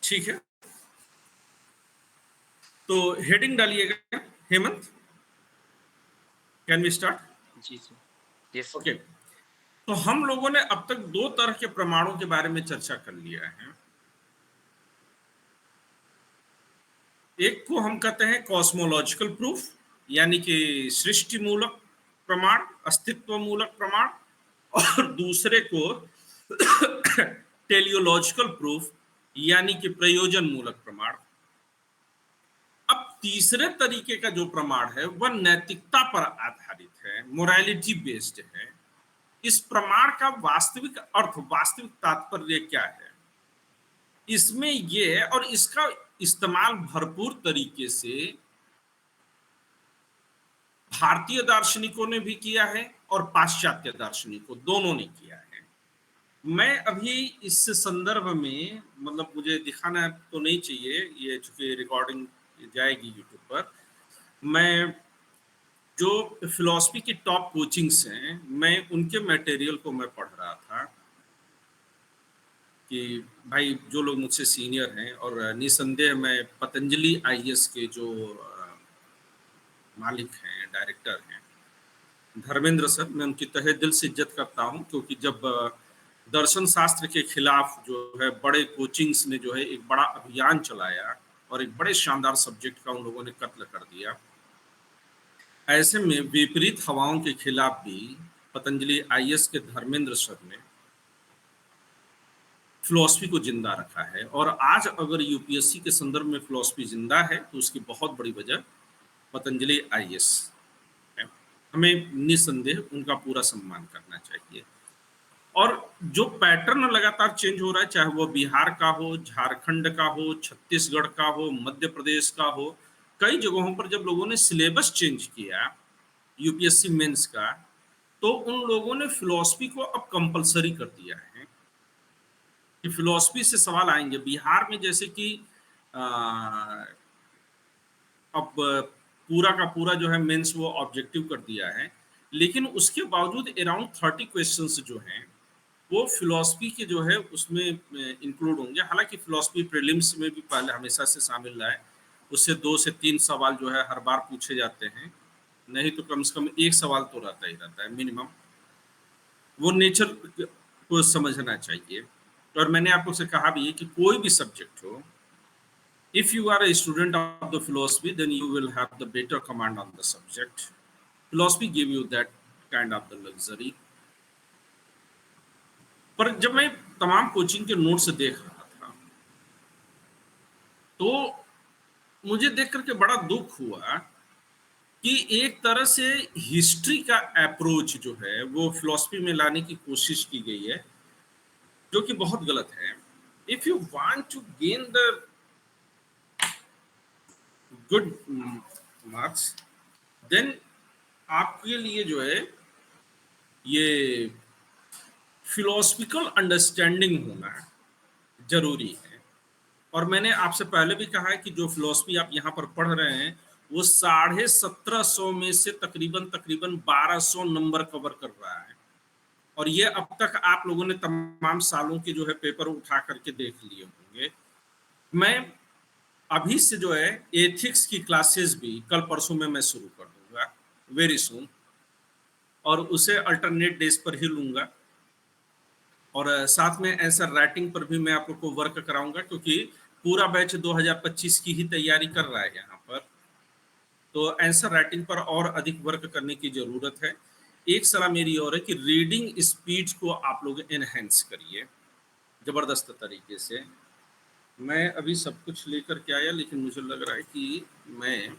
ठीक है, तो हेडिंग डालिएगा हेमंत। Can we start? जी सर। यस। ओके, तो हम लोगों ने अब तक दो तरह के प्रमाणों के बारे में चर्चा कर लिया है। एक को हम कहते हैं कॉस्मोलॉजिकल प्रूफ, यानी कि सृष्टि मूलक प्रमाण, अस्तित्व मूलक प्रमाण, और दूसरे को टेलियोलॉजिकल प्रूफ, यानी कि प्रयोजन मूलक प्रमाण। अब तीसरे तरीके का जो प्रमाण है वह नैतिकता पर आधारित है, मोरालिटी बेस्ड है। इस प्रमाण का वास्तविक अर्थ, वास्तविक तात्पर्य क्या है, इसमें ये और इसका इस्तेमाल भरपूर तरीके से भारतीय दार्शनिकों ने भी किया है और पाश्चात्य दार्शनिकों दोनों ने किया है। मैं अभी इस संदर्भ में, मतलब मुझे दिखाना तो नहीं चाहिए, ये चूंकि रिकॉर्डिंग जाएगी यूट्यूब पर, मैं जो फिलॉसफी की टॉप कोचिंग्स हैं, मैं उनके मटेरियल को मैं पढ़ रहा था कि भाई जो लोग मुझसे सीनियर हैं, और निसंदेह मैं पतंजलि आईएएस के जो मालिक हैं, डायरेक्टर हैं, धर्मेंद्र सर, मैं उनकी तहे दिल से इज्जत करता हूं, क्योंकि जब दर्शन शास्त्र के खिलाफ जो है बड़े कोचिंग्स ने जो है एक बड़ा अभियान चलाया और एक बड़े शानदार सब्जेक्ट का उन लोगों ने कत्ल कर दिया, ऐसे में विपरीत हवाओं के खिलाफ भी पतंजलि आईएएस के धर्मेंद्र सर ने फिलॉसफी को जिंदा रखा है। और आज अगर यूपीएससी के संदर्भ में फिलॉसफी जिंदा है तो उसकी बहुत बड़ी वजह पतंजलि आईएएस है। हमें निसंदेह उनका पूरा सम्मान करना चाहिए। और जो पैटर्न लगातार चेंज हो रहा है, चाहे वो बिहार का हो, झारखंड का हो, छत्तीसगढ़ का हो, मध्य प्रदेश का हो, कई जगहों पर जब लोगों ने सिलेबस चेंज किया यूपीएससी मेंस का, तो उन लोगों ने फिलॉसफी को अब कंपलसरी कर दिया है कि फिलॉसफी से सवाल आएंगे। बिहार में जैसे कि अब पूरा का पूरा जो है मेंस वो ऑब्जेक्टिव कर दिया है, लेकिन उसके बावजूद अराउंड 30 क्वेश्चंस जो हैं वो फिलॉसफी के जो है उसमें इंक्लूड होंगे। हालांकि फिलॉसफी प्रीलिम्स में भी पहले हमेशा से शामिल रहा है, उससे 2 से 3 सवाल जो है हर बार पूछे जाते हैं, नहीं तो कम से कम एक सवाल तो रहता ही रहता है मिनिमम। वो नेचर को समझना चाहिए। और मैंने आपको से कहा भी है कि कोई भी सब्जेक्ट हो, if you are a student of the philosophy, then you will have the better command on the subject. Philosophy give you that kind of the luxury. पर जब मैं तमाम कोचिंग के नोट्स देख रहा था तो मुझे देख करके बड़ा दुख हुआ कि एक तरह से हिस्ट्री का अप्रोच जो है वो फिलॉसफी में लाने की कोशिश की गई है, जो कि बहुत गलत है। If you want to gain the good marks, then आपके लिए जो है ये फिलोसफिकल अंडरस्टैंडिंग होना जरूरी है। और मैंने आपसे पहले भी कहा है कि जो फिलोसफी आप यहाँ पर पढ़ रहे हैं वो 1750 में से तकरीबन 1200 नंबर कवर कर रहा है। और ये अब तक आप लोगों ने तमाम सालों के जो है पेपर उठा करके देख लिए होंगे। मैं अभी से जो है एथिक्स की क्लासेस भी कल परसों में मैं शुरू कर दूंगा, वेरी सून, और उसे अल्टरनेट डेज पर ही लूंगा। और साथ में आंसर राइटिंग पर भी मैं आप लोग को वर्क कराऊंगा, क्योंकि पूरा बैच 2025 की ही तैयारी कर रहा है यहाँ पर, तो आंसर राइटिंग पर और अधिक वर्क करने की जरूरत है। एक सलाह मेरी और है कि रीडिंग स्पीड को आप लोग एनहेंस करिए जबरदस्त तरीके से। मैं अभी सब कुछ लेकर के आया, लेकिन मुझे लग रहा है कि मैं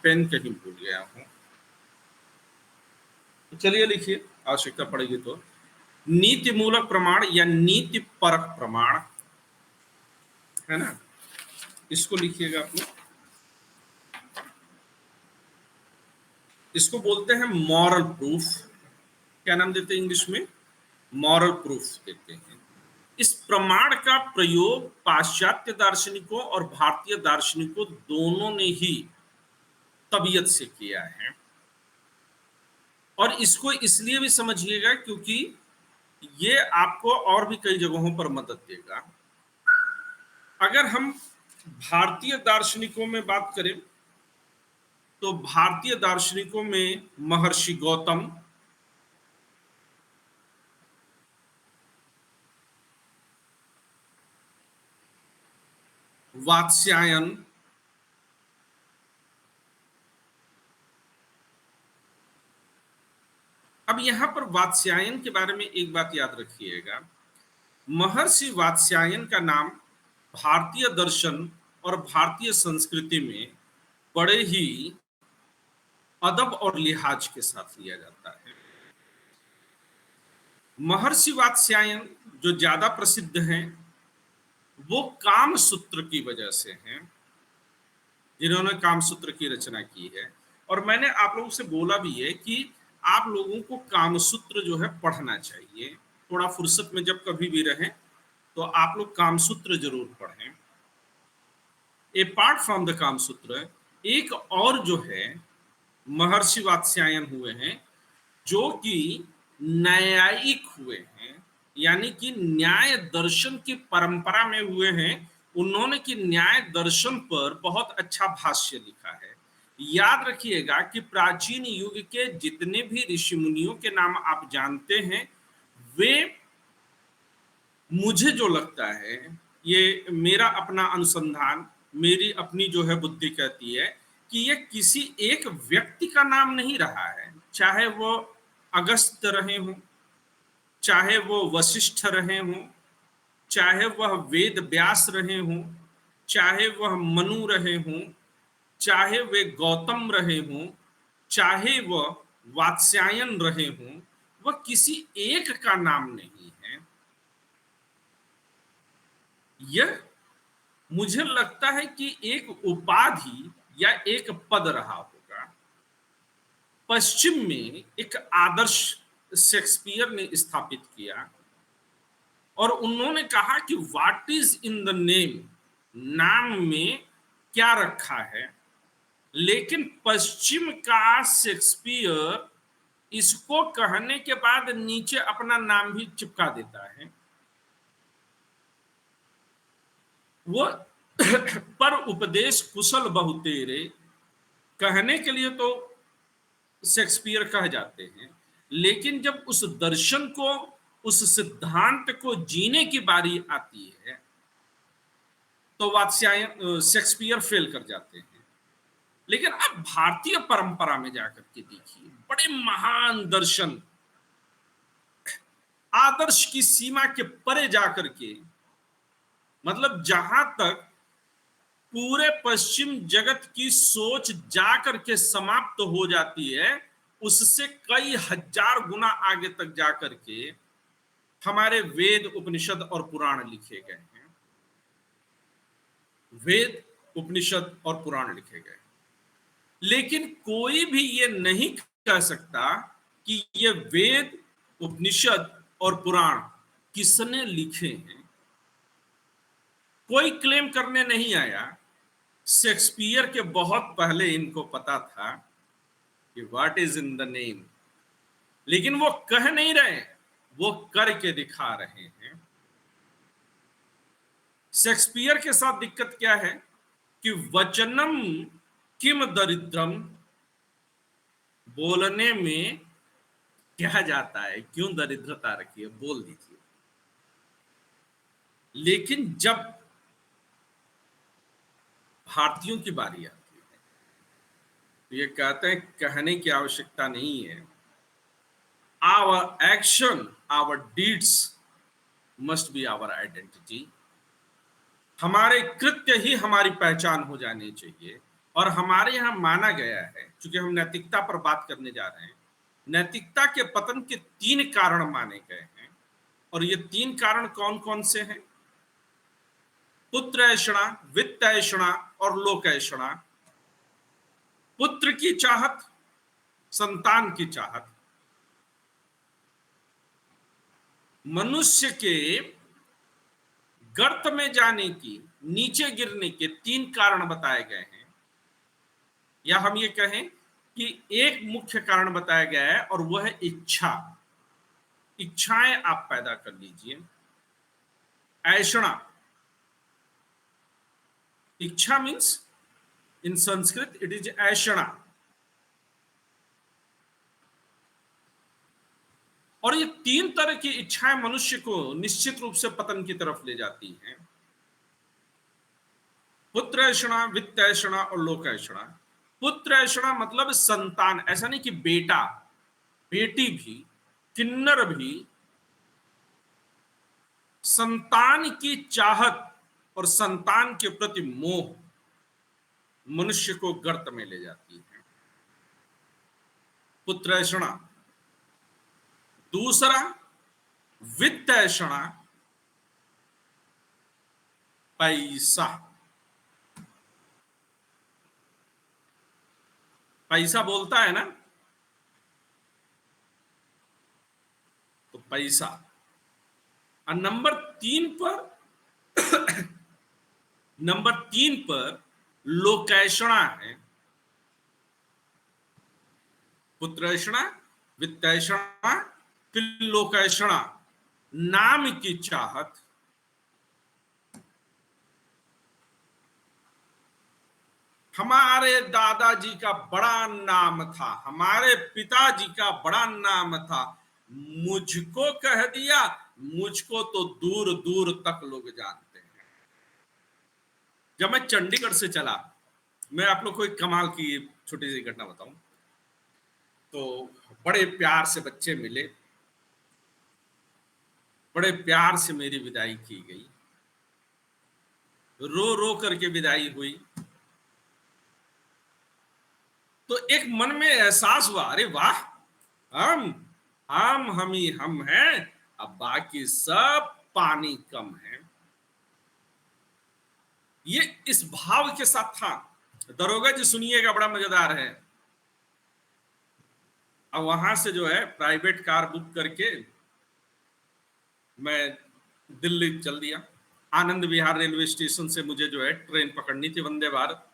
पेन कहीं भूल गया हूँ। तो चलिए लिखिए, आवश्यकता पड़ेगी तो। नीति मूलक प्रमाण या नीति परक प्रमाण है ना, इसको लिखिएगा आप लोग। इसको बोलते हैं मॉरल प्रूफ। क्या नाम देते हैं इंग्लिश में? मॉरल प्रूफ देते हैं। इस प्रमाण का प्रयोग पाश्चात्य दार्शनिकों और भारतीय दार्शनिकों दोनों ने ही तबीयत से किया है। और इसको इसलिए भी समझिएगा क्योंकि ये आपको और भी कई जगहों पर मदद देगा। अगर हम भारतीय दार्शनिकों में बात करें तो भारतीय दार्शनिकों में महर्षि गौतम, वात्स्यायन, अब यहां पर वात्स्यायन के बारे में एक बात याद रखिएगा, महर्षि वात्स्यायन का नाम भारतीय दर्शन और भारतीय संस्कृति में बड़े ही अदब और लिहाज के साथ लिया जाता है। महर्षि वात्स्यायन जो ज्यादा प्रसिद्ध हैं वो काम सूत्र की वजह से हैं, जिन्होंने काम सूत्र की रचना की है। और मैंने आप लोगों से बोला भी है कि आप लोगों को काम सूत्र जो है पढ़ना चाहिए, थोड़ा फुर्सत में जब कभी भी रहें तो आप लोग काम सूत्र जरूर पढ़ें। अपार्ट फ्रॉम द काम सूत्र एक और जो है महर्षि वात्स्यायन हुए हैं जो कि न्यायिक हुए हैं, यानी कि न्याय दर्शन की परंपरा में हुए हैं। उन्होंने कि न्याय दर्शन पर बहुत अच्छा भाष्य लिखा है। याद रखिएगा कि प्राचीन युग के जितने भी ऋषि मुनियों के नाम आप जानते हैं, वे मुझे जो लगता है, ये मेरा अपना अनुसंधान, मेरी अपनी जो है बुद्धि कहती है कि ये किसी एक व्यक्ति का नाम नहीं रहा है, चाहे वो अगस्त्य रहे हों, चाहे वो वशिष्ठ रहे हों, चाहे वह वेद व्यास रहे हों, चाहे वह मनु रहे हों, चाहे वे गौतम रहे हों, चाहे वह वात्स्यायन रहे हों, वह किसी एक का नाम नहीं है। यह मुझे लगता है कि एक उपाधि या एक पद रहा होगा। पश्चिम में एक आदर्श शेक्सपियर ने स्थापित किया और उन्होंने कहा कि what is in the name, नाम में क्या रखा है। लेकिन पश्चिम का शेक्सपियर इसको कहने के बाद नीचे अपना नाम भी चिपका देता है। वो पर उपदेश कुशल बहु तेरे कहने के लिए तो शेक्सपियर कह जाते हैं, लेकिन जब उस दर्शन को, उस सिद्धांत को जीने की बारी आती है तो वात्स्यायन शेक्सपियर फेल कर जाते हैं। लेकिन अब भारतीय परंपरा में जाकर के देखिए, बड़े महान दर्शन आदर्श की सीमा के परे जाकर के, मतलब जहां तक पूरे पश्चिम जगत की सोच जाकर के समाप्त हो जाती है, उससे कई हजार गुना आगे तक जाकर के हमारे वेद, उपनिषद और पुराण लिखे गए हैं। वेद, उपनिषद और पुराण लिखे गए, लेकिन कोई भी ये नहीं कह सकता कि ये वेद, उपनिषद और पुराण किसने लिखे हैं। कोई क्लेम करने नहीं आया। शेक्सपियर के बहुत पहले इनको पता था कि what is in the name, लेकिन वो कह नहीं रहे, वो करके दिखा रहे हैं। शेक्सपियर के साथ दिक्कत क्या है कि वचनम किम दरिद्रम, बोलने में क्या जाता है, क्यों दरिद्रता रखी है, बोल दीजिए। लेकिन जब भारतीयों की बारी आती है तो ये कहते हैं कहने की आवश्यकता नहीं है, our action, our deeds must be our identity. हमारे कृत्य ही हमारी पहचान हो जानी चाहिए। और हमारे यहाँ माना गया है, चूंकि हम नैतिकता पर बात करने जा रहे हैं, नैतिकता के पतन के 3 कारण माने गए हैं। और ये 3 कारण कौन कौन से हैं? पुत्र ऐषणा, वित्त ऐषणा और लोक ऐषणा। पुत्र की चाहत, संतान की चाहत। मनुष्य के गर्त में जाने की, नीचे गिरने के 3 कारण बताए गए हैं। या हम ये कहें कि एक मुख्य कारण बताया गया है और वह है इच्छा। इच्छाएं आप पैदा कर लीजिए। ऐषणा, इच्छा means in Sanskrit it is ऐषणा। और ये तीन तरह की इच्छाएं मनुष्य को निश्चित रूप से पतन की तरफ ले जाती हैं। पुत्र ऐषणा, वित्त ऐषणा और लोक ऐषणा। पुत्र ऐषणा मतलब संतान, ऐसा नहीं कि बेटा, बेटी भी, किन्नर भी, संतान की चाहत और संतान के प्रति मोह मनुष्य को गर्त में ले जाती है। पुत्र ऐषणा। दूसरा वित्त ऐषणा, पैसा। पैसा बोलता है ना, तो पैसा। और नंबर 3 पर नंबर 3 पर लोकैषणा है। पुत्रैषणा, वित्तैषणा, फिर लोकैषणा, नाम की चाहत। हमारे दादाजी का बड़ा नाम था, हमारे पिताजी का बड़ा नाम था, मुझको कह दिया, मुझको तो दूर दूर तक लोग जानते हैं। जब मैं चंडीगढ़ से चला, मैं आप लोग को एक कमाल की छोटी सी घटना बताऊं। तो बड़े प्यार से बच्चे मिले, बड़े प्यार से मेरी विदाई की गई, रो रो करके विदाई हुई। तो एक मन में एहसास हुआ, अरे वाह, हम ही हम हैं, अब बाकी सब पानी कम है। ये इस भाव के साथ था। दरोगा जी सुनिएगा, बड़ा मजेदार है। अब वहां से जो है प्राइवेट कार बुक करके मैं दिल्ली चल दिया। आनंद विहार रेलवे स्टेशन से मुझे जो है ट्रेन पकड़नी थी, वंदे भारत।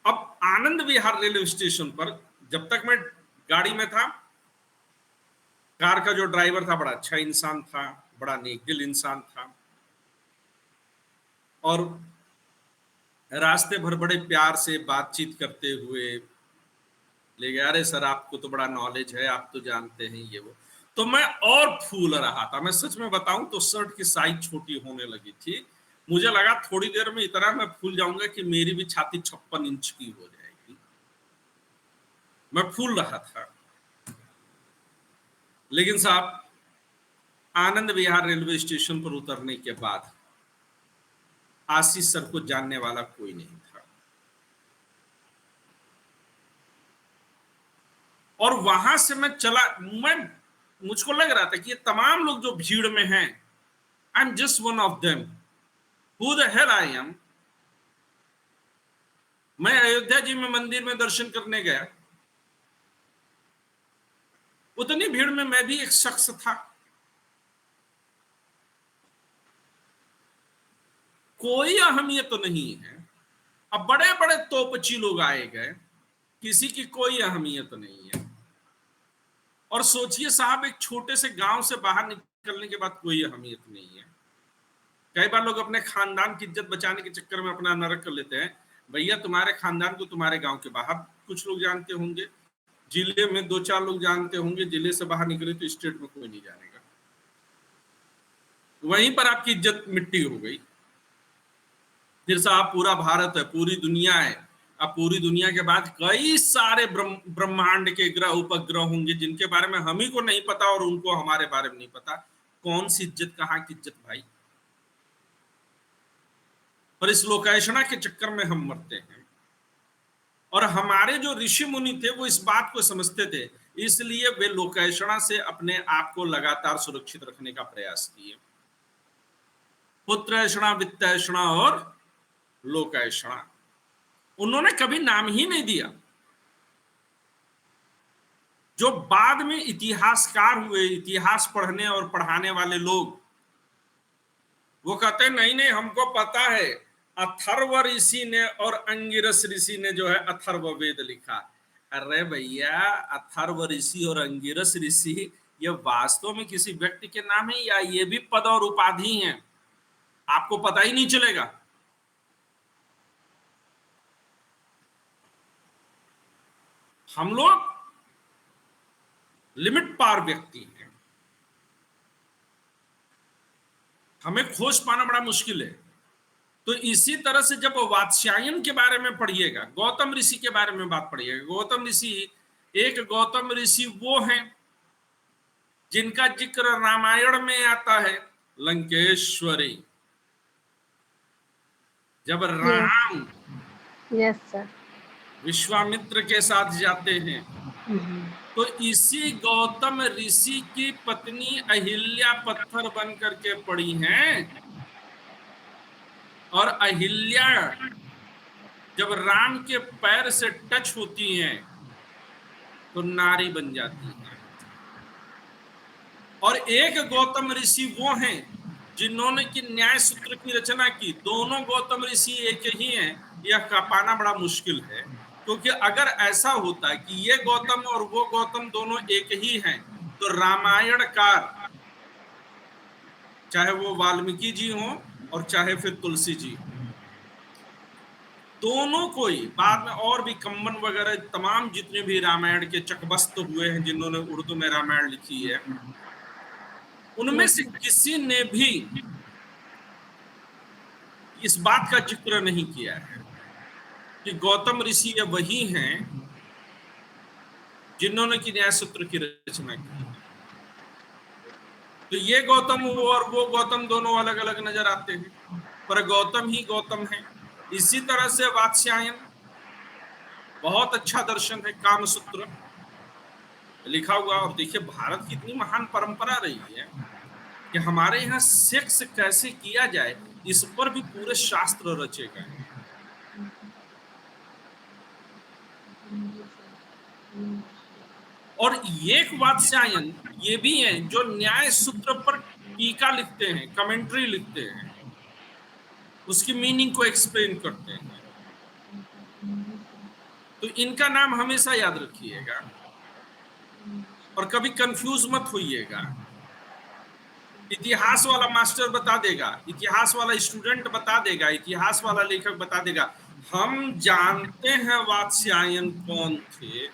अब आनंद विहार रेलवे स्टेशन पर जब तक मैं गाड़ी में था, कार का जो ड्राइवर था बड़ा अच्छा इंसान था, बड़ा नेकदिल इंसान था, और रास्ते भर बड़े प्यार से बातचीत करते हुए ले गया। अरे सर, आपको तो बड़ा नॉलेज है, आप तो जानते हैं ये वो। तो मैं और फूल रहा था। मैं सच में बताऊं तो शर्ट की साइज छोटी होने लगी थी। मुझे लगा थोड़ी देर में इतना मैं फूल जाऊंगा कि मेरी भी छाती 56 इंच की हो जाएगी। मैं फूल रहा था। लेकिन साहब, आनंद विहार रेलवे स्टेशन पर उतरने के बाद आशीष सर को जानने वाला कोई नहीं था। और वहां से मैं चला, मुझको लग रहा था कि ये तमाम लोग जो भीड़ में हैं, I am just one of them, who the hell I am. मैं अयोध्या जी में मंदिर में दर्शन करने गया, उतनी भीड़ में मैं भी एक शख्स था। कोई अहमियत तो नहीं है। अब बड़े बड़े तोपची लोग आए गए, किसी की कोई अहमियत नहीं है। और सोचिए साहब, एक छोटे से गांव से बाहर निकलने के बाद कोई अहमियत नहीं है। कई बार लोग अपने खानदान की इज्जत बचाने के चक्कर में अपना नरक कर लेते हैं। भैया, तुम्हारे खानदान को तुम्हारे गांव के बाहर कुछ लोग जानते होंगे, जिले में 2-4 लोग जानते होंगे, जिले से बाहर निकले तो स्टेट में कोई नहीं जानेगा। वहीं पर आपकी इज्जत मिट्टी हो गई। फिर साहब, पूरा भारत है, पूरी दुनिया है। अब पूरी दुनिया के बाद कई सारे ब्रह्मांड के ग्रह उपग्रह होंगे जिनके बारे में हम ही को नहीं पता और उनको हमारे बारे में नहीं पता। कौन सी इज्जत, कहाँ की इज्जत भाई। पर इस लोकायषणा के चक्कर में हम मरते हैं। और हमारे जो ऋषि मुनि थे वो इस बात को समझते थे, इसलिए वे लोकायषणा से अपने आप को लगातार सुरक्षित रखने का प्रयास किए। पुत्रैषणा, वित्तैषणा और लोकायषणा। उन्होंने कभी नाम ही नहीं दिया। जो बाद में इतिहासकार हुए, इतिहास पढ़ने और पढ़ाने वाले लोग, वो कहते हैं नहीं नहीं, हमको पता है, अथर्व ऋषि ने और अंगिरस ऋषि ने जो है अथर्व वेद लिखा। अरे भैया, अथर्व ऋषि और अंगिरस ऋषि ये वास्तव में किसी व्यक्ति के नाम है या ये भी पद और उपाधि हैं, आपको पता ही नहीं चलेगा। हम लोग लिमिट पार व्यक्ति हैं, हमें खोज पाना बड़ा मुश्किल है। तो इसी तरह से जब वात्स्यायन के बारे में पढ़िएगा, गौतम ऋषि के बारे में बात पढ़िएगा, गौतम ऋषि, एक गौतम ऋषि वो हैं जिनका जिक्र रामायण में आता है, लंकेश्वरी। जब राम यस सर। विश्वामित्र के साथ जाते हैं तो इसी गौतम ऋषि की पत्नी अहिल्या पत्थर बन करके पड़ी हैं, और अहिल्या जब राम के पैर से टच होती हैं तो नारी बन जाती है। और एक गौतम ऋषि वो हैं जिन्होंने की न्याय सूत्र की रचना की। दोनों गौतम ऋषि एक ही हैं, यह पाना बड़ा मुश्किल है, क्योंकि अगर ऐसा होता है कि ये गौतम और वो गौतम दोनों एक ही हैं, तो रामायणकार चाहे वो वाल्मीकि जी हो और चाहे फिर तुलसी जी, दोनों को ही बाद में और भी कम्बन वगैरह तमाम जितने भी रामायण के चकबस्त हुए हैं जिन्होंने उर्दू में रामायण लिखी है, उनमें से किसी ने भी इस बात का जिक्र नहीं किया है कि गौतम ऋषि ये वही हैं जिन्होंने की न्याय सूत्र की रचना की। तो ये गौतम और वो गौतम दोनों अलग अलग नजर आते हैं, पर गौतम ही गौतम है। इसी तरह से वात्स्यायन बहुत अच्छा दर्शन है, कामसूत्र लिखा हुआ। और देखिए भारत की इतनी महान परंपरा रही है कि हमारे यहाँ सेक्स कैसे किया जाए इस पर भी पूरे शास्त्र रचे गए हैं। और एक वात्स्यायन ये भी है जो न्याय सूत्र पर टीका लिखते हैं, कमेंट्री लिखते हैं, उसकी मीनिंग को एक्सप्लेन करते हैं। तो इनका नाम हमेशा याद रखिएगा और कभी कंफ्यूज मत होइएगा। इतिहास वाला मास्टर बता देगा, इतिहास वाला स्टूडेंट बता देगा, इतिहास वाला लेखक बता देगा। हम जानते हैं वात्स्यायन कौन थे।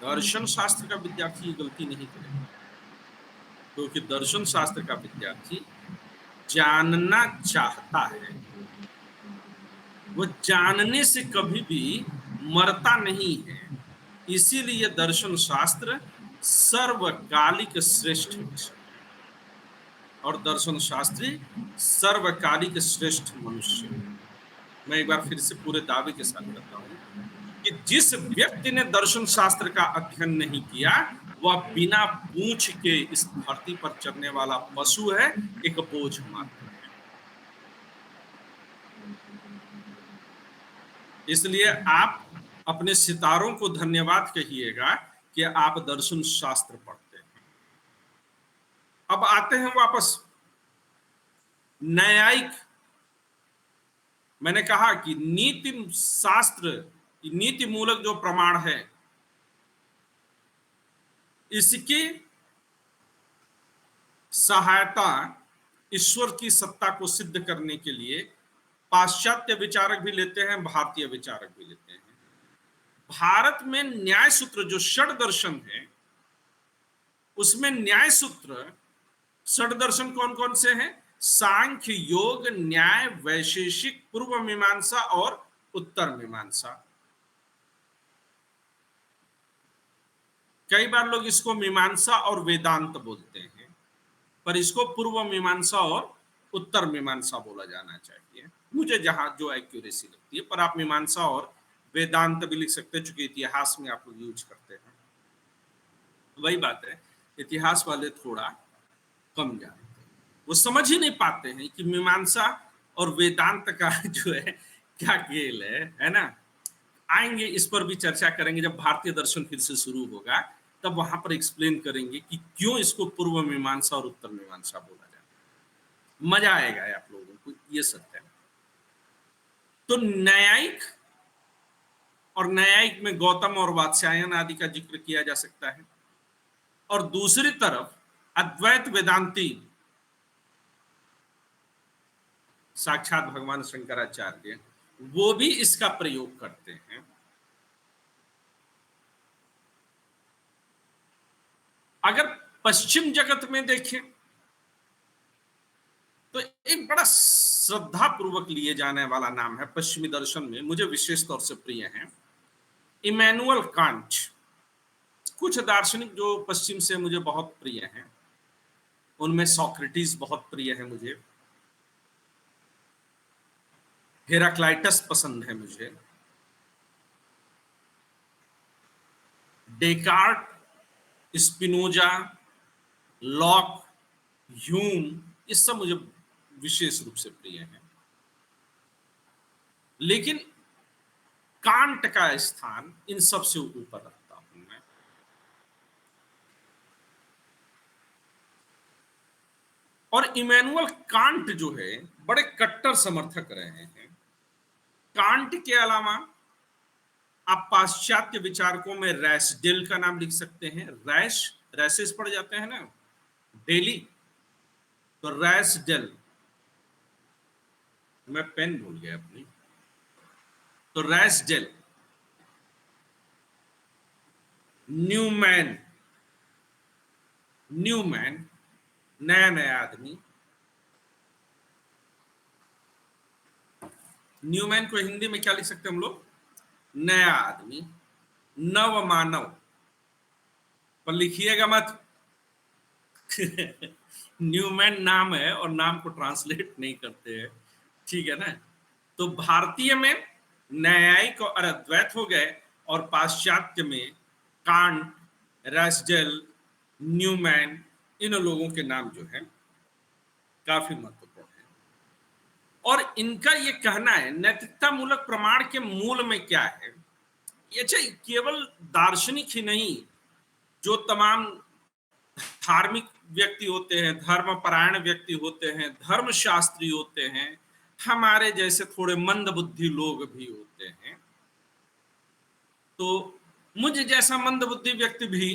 दर्शन शास्त्र का विद्यार्थी ये गलती नहीं करेगा, क्योंकि दर्शन शास्त्र का विद्यार्थी जानना चाहता है, वो जानने से कभी भी मरता नहीं है। इसीलिए दर्शन शास्त्र सर्वकालिक श्रेष्ठ विषय और दर्शन शास्त्री सर्वकालिक श्रेष्ठ मनुष्य। मैं एक बार फिर से पूरे दावे के साथ कहता हूं कि जिस व्यक्ति ने दर्शन शास्त्र का अध्ययन नहीं किया वह बिना पूंछ के इस धरती पर चलने वाला पशु है, एक बोझ मात्र है। इसलिए आप अपने सितारों को धन्यवाद कहिएगा कि आप दर्शन शास्त्र पढ़ते हैं। अब आते हैं वापस न्यायिक। मैंने कहा कि नीति शास्त्र, नीति मूलक जो प्रमाण है, इसकी सहायता ईश्वर की सत्ता को सिद्ध करने के लिए पाश्चात्य विचारक भी लेते हैं, भारतीय विचारक भी लेते हैं। भारत में न्याय सूत्र जो षड दर्शन है, उसमें न्याय सूत्र षड दर्शन कौन कौन से हैं? सांख्य, योग, न्याय, वैशेषिक, पूर्व मीमांसा और उत्तर मीमांसा। कई बार लोग इसको मीमांसा और वेदांत बोलते हैं, पर इसको पूर्व मीमांसा और उत्तर मीमांसा बोला जाना चाहिए, मुझे जहां जो एक्यूरेसी लगती है। पर आप मीमांसा और वेदांत भी लिख सकते हैं, चूंकि इतिहास में आप लोग यूज करते हैं। वही बात है, इतिहास वाले थोड़ा कम जानते हैं, वो समझ ही नहीं पाते हैं कि मीमांसा और वेदांत का जो है क्या खेल है ना। आएंगे इस पर भी चर्चा करेंगे जब भारतीय दर्शन फिर से शुरू होगा, तब वहां पर एक्सप्लेन करेंगे कि क्यों इसको पूर्व मीमांसा और उत्तर मीमांसा बोला जाता है। मजा आएगा आप लोगों को, ये सत्य है। तो न्यायिक और न्यायिक में गौतम और वात्स्यायन आदि का जिक्र किया जा सकता है। और दूसरी तरफ अद्वैत वेदांती साक्षात भगवान शंकराचार्य, वो भी इसका प्रयोग करते हैं। अगर पश्चिम जगत में देखें तो एक बड़ा श्रद्धा पूर्वक लिए जाने वाला नाम है पश्चिमी दर्शन में, मुझे विशेष तौर से प्रिय है, इमैनुअल कांट। कुछ दार्शनिक जो पश्चिम से मुझे बहुत प्रिय हैं, उनमें सोक्रेटिस बहुत प्रिय है मुझे, हेराक्लाइटस पसंद है मुझे, डेकार्ट, स्पिनोजा, लॉक, ह्यूम, ये सब मुझे विशेष रूप से प्रिय है। लेकिन कांट का स्थान इन सब से ऊपर रखता हूं मैं। और इमैनुअल कांट जो है बड़े कट्टर समर्थक रहे हैं। कांट के अलावा आप पाश्चात्य विचारकों में रैसडेल का नाम लिख सकते हैं। रैसेस पढ़ जाते हैं ना डेली, तो रैसडेल, मैं पेन भूल गया अपनी, तो रैसडेल, न्यूमैन, नया नया आदमी। न्यूमैन को हिंदी में क्या लिख सकते हैं हम लोग? नया आदमी, नव मानव, पर लिखिएगा मत न्यूमैन नाम है और नाम को ट्रांसलेट नहीं करते हैं, ठीक है ना। तो भारतीय में न्यायिक और अद्वैत हो गए, और पाश्चात्य में कांट, रैसडेल, न्यूमैन, इन लोगों के नाम जो है काफी महत्वपूर्ण है। और इनका ये कहना है नैतिकता मूलक प्रमाण के मूल में क्या है, ये केवल दार्शनिक ही नहीं, जो तमाम धार्मिक व्यक्ति होते हैं, धर्मपरायण व्यक्ति होते हैं, धर्मशास्त्री होते हैं, हमारे जैसे थोड़े मंद बुद्धि लोग भी होते हैं। तो मुझ जैसा मंद बुद्धि व्यक्ति भी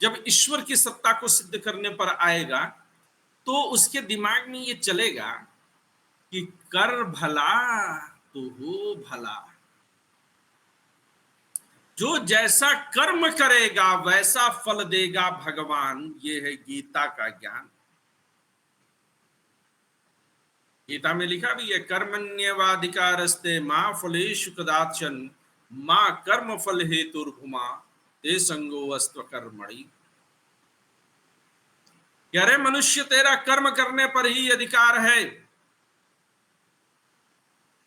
जब ईश्वर की सत्ता को सिद्ध करने पर आएगा, तो उसके दिमाग में ये चलेगा कि कर भला तो हो भला, जो जैसा कर्म करेगा वैसा फल देगा भगवान। ये है गीता का ज्ञान। गीता में लिखा भी है, कर्मण्येवाधिकारस्ते मां फलेषु कदाचन मां कर्म फल हेतुर्भुमा ते संगोऽस्त्व कर्मणि। अरे मनुष्य, तेरा कर्म करने पर ही अधिकार है,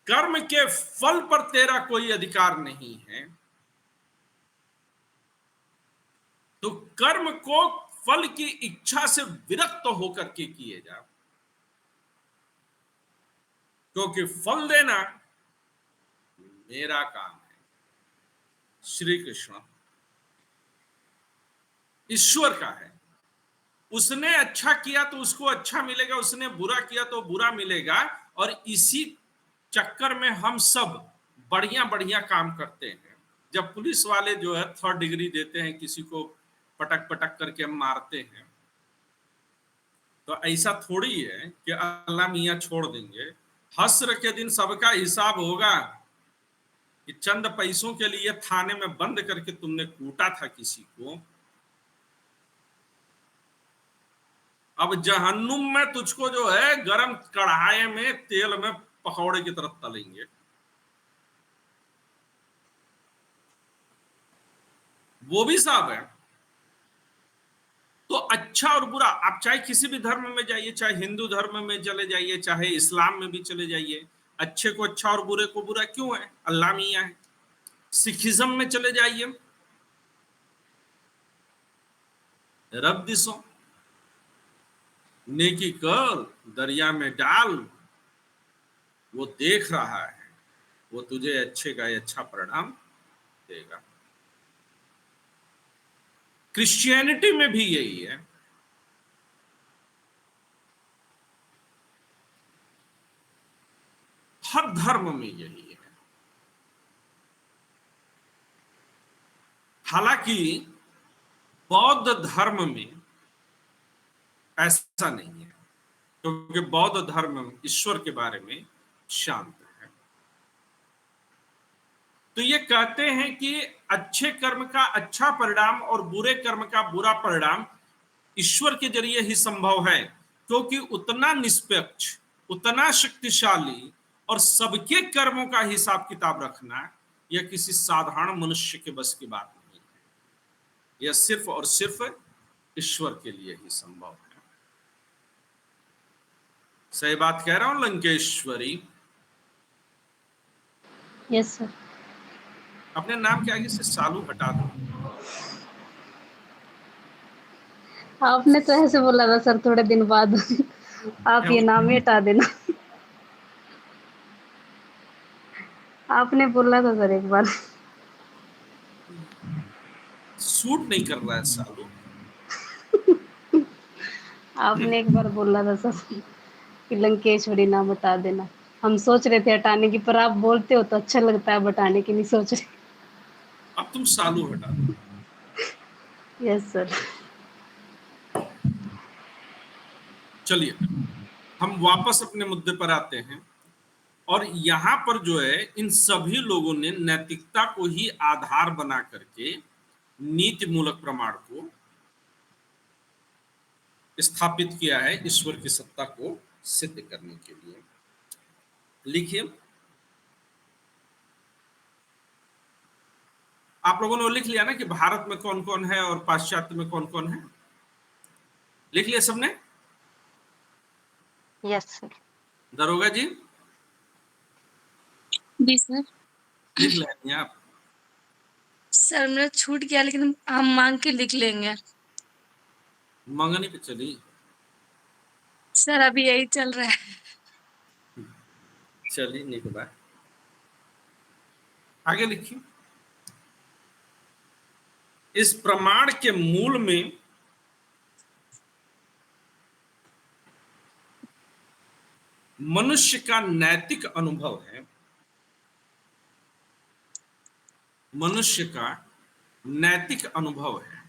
कर्म के फल पर तेरा कोई अधिकार नहीं है। तो कर्म को फल की इच्छा से विरक्त होकर के किए जा, क्योंकि फल देना मेरा काम है। श्री कृष्ण ईश्वर का है, उसने अच्छा किया तो उसको अच्छा मिलेगा, उसने बुरा किया तो बुरा मिलेगा। और इसी चक्कर में हम सब बढ़िया बढ़िया काम करते हैं। जब पुलिस वाले जो है 3rd डिग्री देते हैं, किसी को पटक पटक करके मारते हैं, तो ऐसा थोड़ी है कि अल्लाह मियाँ छोड़ देंगे। हश्र के दिन सबका हिसाब होगा कि चंद पैसों के लिए थाने में बंद करके तुमने कूटा था किसी को, अब जहन्नुम में तुझको जो है गरम कढ़ाई में तेल में पकौड़े की तरफ तलेंगे। वो भी साफ है। तो अच्छा और बुरा, आप चाहे किसी भी धर्म में जाइए, चाहे हिंदू धर्म में चले जाइए, चाहे इस्लाम में भी चले जाइए, अच्छे को अच्छा और बुरे को बुरा क्यों है? अल्लाह मियाँ है। सिखिज्म में चले जाइए, रब दिसो, नेकी कर दरिया में डाल, वो देख रहा है, वो तुझे अच्छे का अच्छा परिणाम देगा। क्रिश्चियनिटी में भी यही है। हर धर्म में यही है। हालांकि बौद्ध धर्म में ऐसा नहीं है, क्योंकि बौद्ध धर्म ईश्वर के बारे में शांत है। तो ये कहते हैं कि अच्छे कर्म का अच्छा परिणाम और बुरे कर्म का बुरा परिणाम ईश्वर के जरिए ही संभव है, क्योंकि उतना निष्पक्ष, उतना शक्तिशाली और सबके कर्मों का हिसाब किताब रखना यह किसी साधारण मनुष्य के बस की बात नहीं है। यह सिर्फ और सिर्फ ईश्वर के लिए ही संभव है। सही बात कह रहा हूं लंकेश्वरी? Yes sir. अपने नाम के आगे से सालू हटा दो। आपने तो ऐसे बोला था सर थोड़े दिन बाद आप ये नाम ही हटा देना। आपने बोला था सर एक बार। सूट नहीं कर रहा है सालू। आपने एक बार बोला था सर कि लंकेश्वरी नाम बता देना। हम सोच रहे थे हटाने की, पर आप बोलते हो तो अच्छा लगता है, हटाने की नहीं सोच रहे। अब तुम सालू हटा दो। Yes sir. चलिए हम वापस अपने मुद्दे पर आते हैं। और यहां पर जो है, इन सभी लोगों ने नैतिकता को ही आधार बना करके नीति मूलक प्रमाण को स्थापित किया है ईश्वर की सत्ता को सिद्ध करने के लिए। लिखिए, आप लोगों ने वो लिख लिया ना कि भारत में कौन कौन है और पाश्चात्य में कौन कौन है? लिख लिया सबने? Yes sir. दरोगा जी जी सर। लिख लेंगे आप? सर मेरा छूट गया, लेकिन हम मांग के लिख लेंगे। मंगनी पे चली? सर अभी यही चल रहा है। चलिए निकला, आगे लिखिए। इस प्रमाण के मूल में मनुष्य का नैतिक अनुभव है। मनुष्य का नैतिक अनुभव है।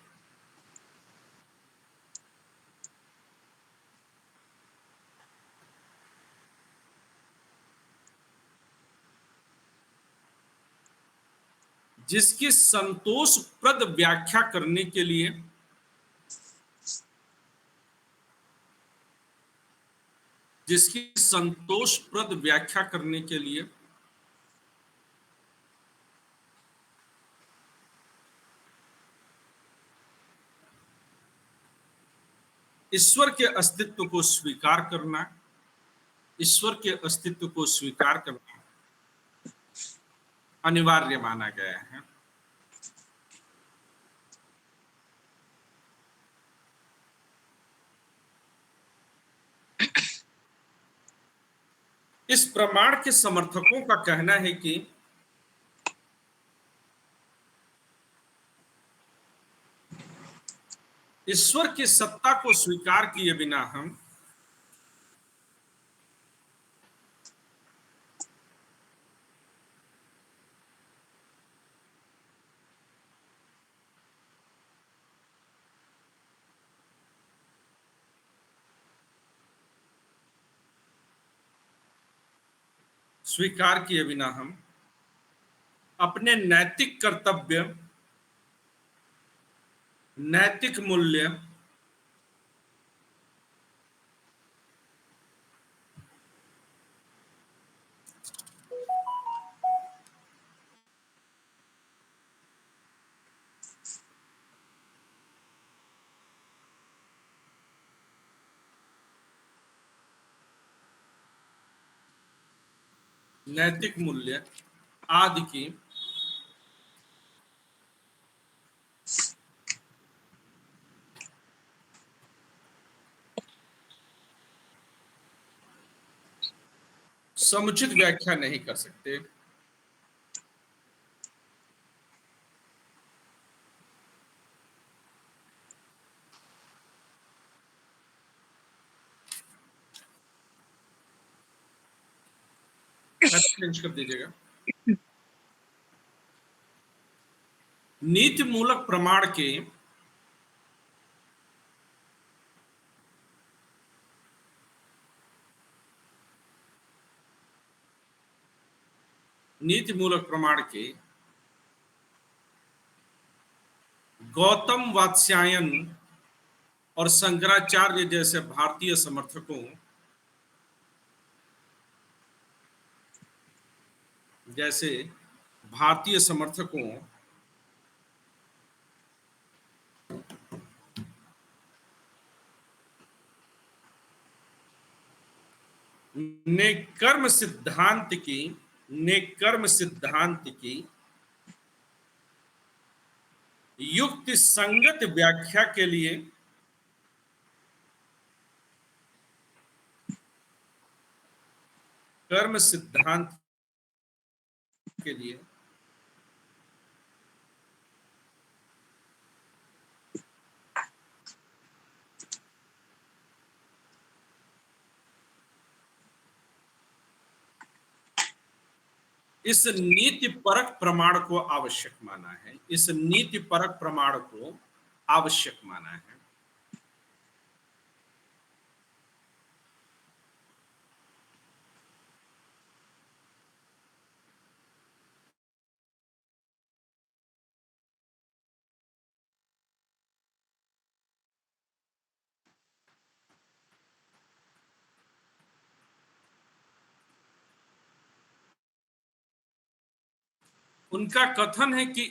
जिसकी संतोषप्रद व्याख्या करने के लिए जिसकी संतोषप्रद व्याख्या करने के लिए ईश्वर के अस्तित्व को स्वीकार करना, ईश्वर के अस्तित्व को स्वीकार करना अनिवार्य माना गया है। इस प्रमाण के समर्थकों का कहना है कि ईश्वर की सत्ता को स्वीकार किए बिना हम स्वीकार किए बिना हम अपने नैतिक कर्तव्य, नैतिक मूल्य, नैतिक मूल्य आदि की समुचित व्याख्या नहीं कर सकते। चेंज कर दीजिएगा। नीति मूलक प्रमाण के गौतम वात्स्यायन और शंकराचार्य जैसे भारतीय समर्थकों ने कर्म सिद्धांत की युक्ति संगत व्याख्या के लिए इस नीतिपरक प्रमाण को आवश्यक माना है। उनका कथन है कि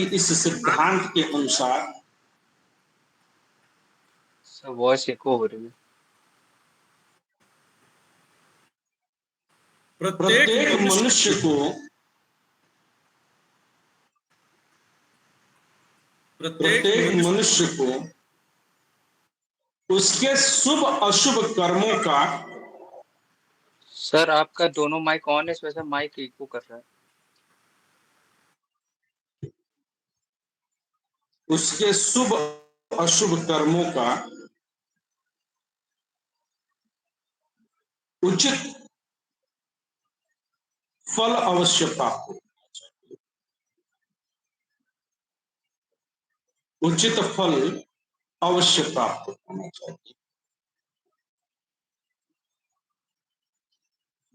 इस सिद्धांत के अनुसार सर वॉइस एको हो रही है। प्रत्येक मनुष्य को उसके शुभ अशुभ कर्मों का सर आपका दोनों माइक ऑन है, इस वजह से माइक एको कर रहा है। उसके शुभ अशुभ कर्मों का उचित फल अवश्य प्राप्त होना चाहिए,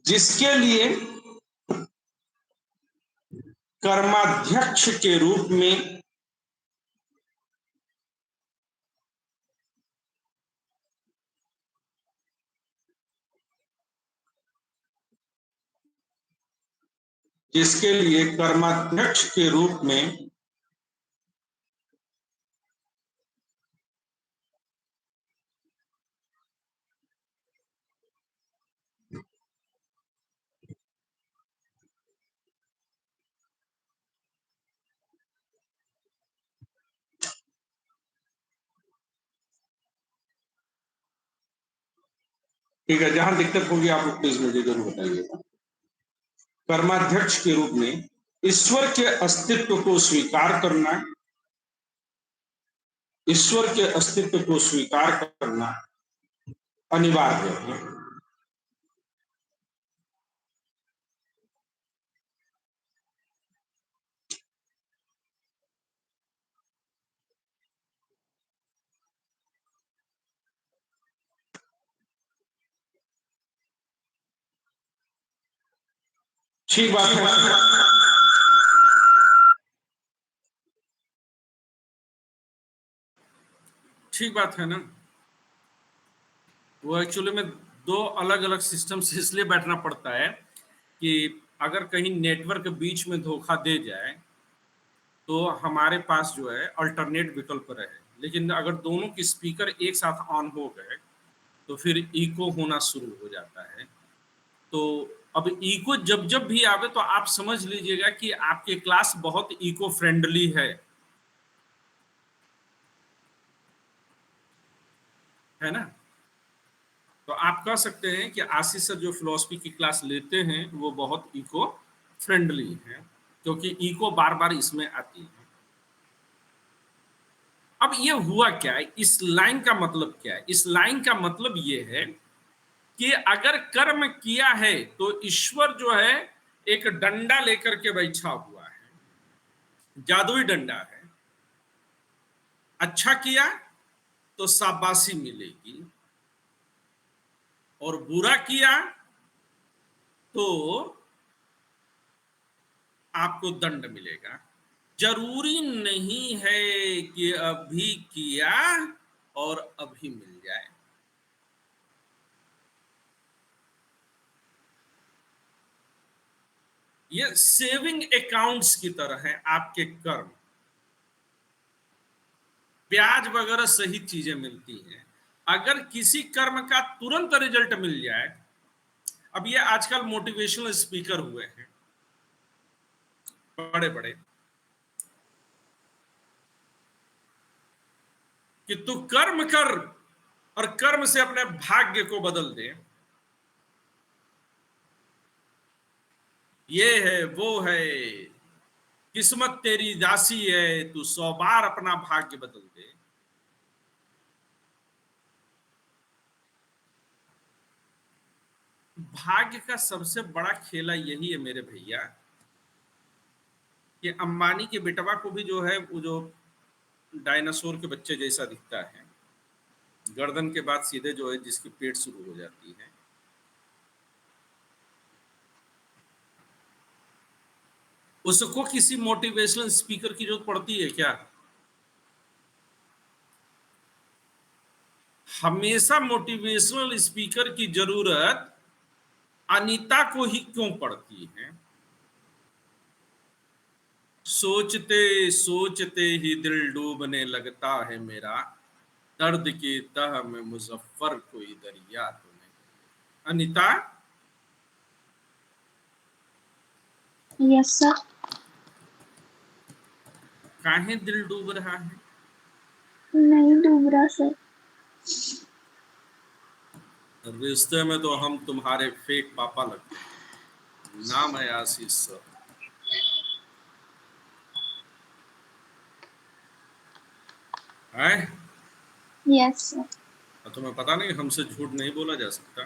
जिसके लिए कर्माध्यक्ष के रूप में ठीक है, जहां दिक्कत होगी आप लोग प्लीज मुझे जरूर बताइएगा। कर्माध्यक्ष के रूप में ईश्वर के अस्तित्व को स्वीकार करना अनिवार्य है। ठीक बात है। ठीक बात है ना। वो एक्चुअली में दो अलग अलग सिस्टम से इसलिए बैठना पड़ता है कि अगर कहीं नेटवर्क बीच में धोखा दे जाए तो हमारे पास जो है अल्टरनेट विकल्प रहे, लेकिन अगर दोनों के स्पीकर एक साथ ऑन हो गए तो फिर इको होना शुरू हो जाता है। तो अब इको जब जब भी आवे तो आप समझ लीजिएगा कि आपके क्लास बहुत इको फ्रेंडली है ना। तो आप कह सकते हैं कि आशीष सर जो फिलॉसफी की क्लास लेते हैं वो बहुत इको फ्रेंडली है, क्योंकि इको बार बार इसमें आती है। अब ये हुआ क्या है, इस लाइन का मतलब क्या है? इस लाइन का मतलब ये है कि अगर कर्म किया है तो ईश्वर जो है एक डंडा लेकर के बैठा हुआ है, जादुई डंडा है। अच्छा किया तो शाबाशी मिलेगी, और बुरा किया तो आपको दंड मिलेगा। जरूरी नहीं है कि अभी किया और अभी मिल जाए। ये सेविंग अकाउंट्स की तरह है आपके कर्म, ब्याज वगैरह सही चीजें मिलती हैं। अगर किसी कर्म का तुरंत रिजल्ट मिल जाए, अब ये आजकल मोटिवेशनल स्पीकर हुए हैं बड़े बड़े, कि तू कर्म कर और कर्म से अपने भाग्य को बदल दे, ये है वो है, किस्मत तेरी दासी है, तू 100 बार अपना भाग्य बदल दे। भाग्य का सबसे बड़ा खेला यही है मेरे भैया, कि अंबानी के बेटवा को भी जो है वो जो डायनासोर के बच्चे जैसा दिखता है, गर्दन के बाद सीधे जो है जिसकी पेट शुरू हो जाती है, उसको किसी मोटिवेशनल स्पीकर की जरूरत पड़ती है क्या? हमेशा मोटिवेशनल स्पीकर की जरूरत अनीता को ही क्यों पड़ती है? सोचते सोचते ही दिल डूबने लगता है मेरा, दर्द के तह में मुजफ्फर कोई दरिया तो नहीं। Anita, yes sir. काहे दिल डूब रहा है? नहीं डूब रहा सर। रिश्ते में तो हम तुम्हारे फेक पापा लगते हैं। नाम है आशीष सर। है? Yes sir. और तुम्हें पता नहीं हमसे झूठ नहीं बोला जा सकता?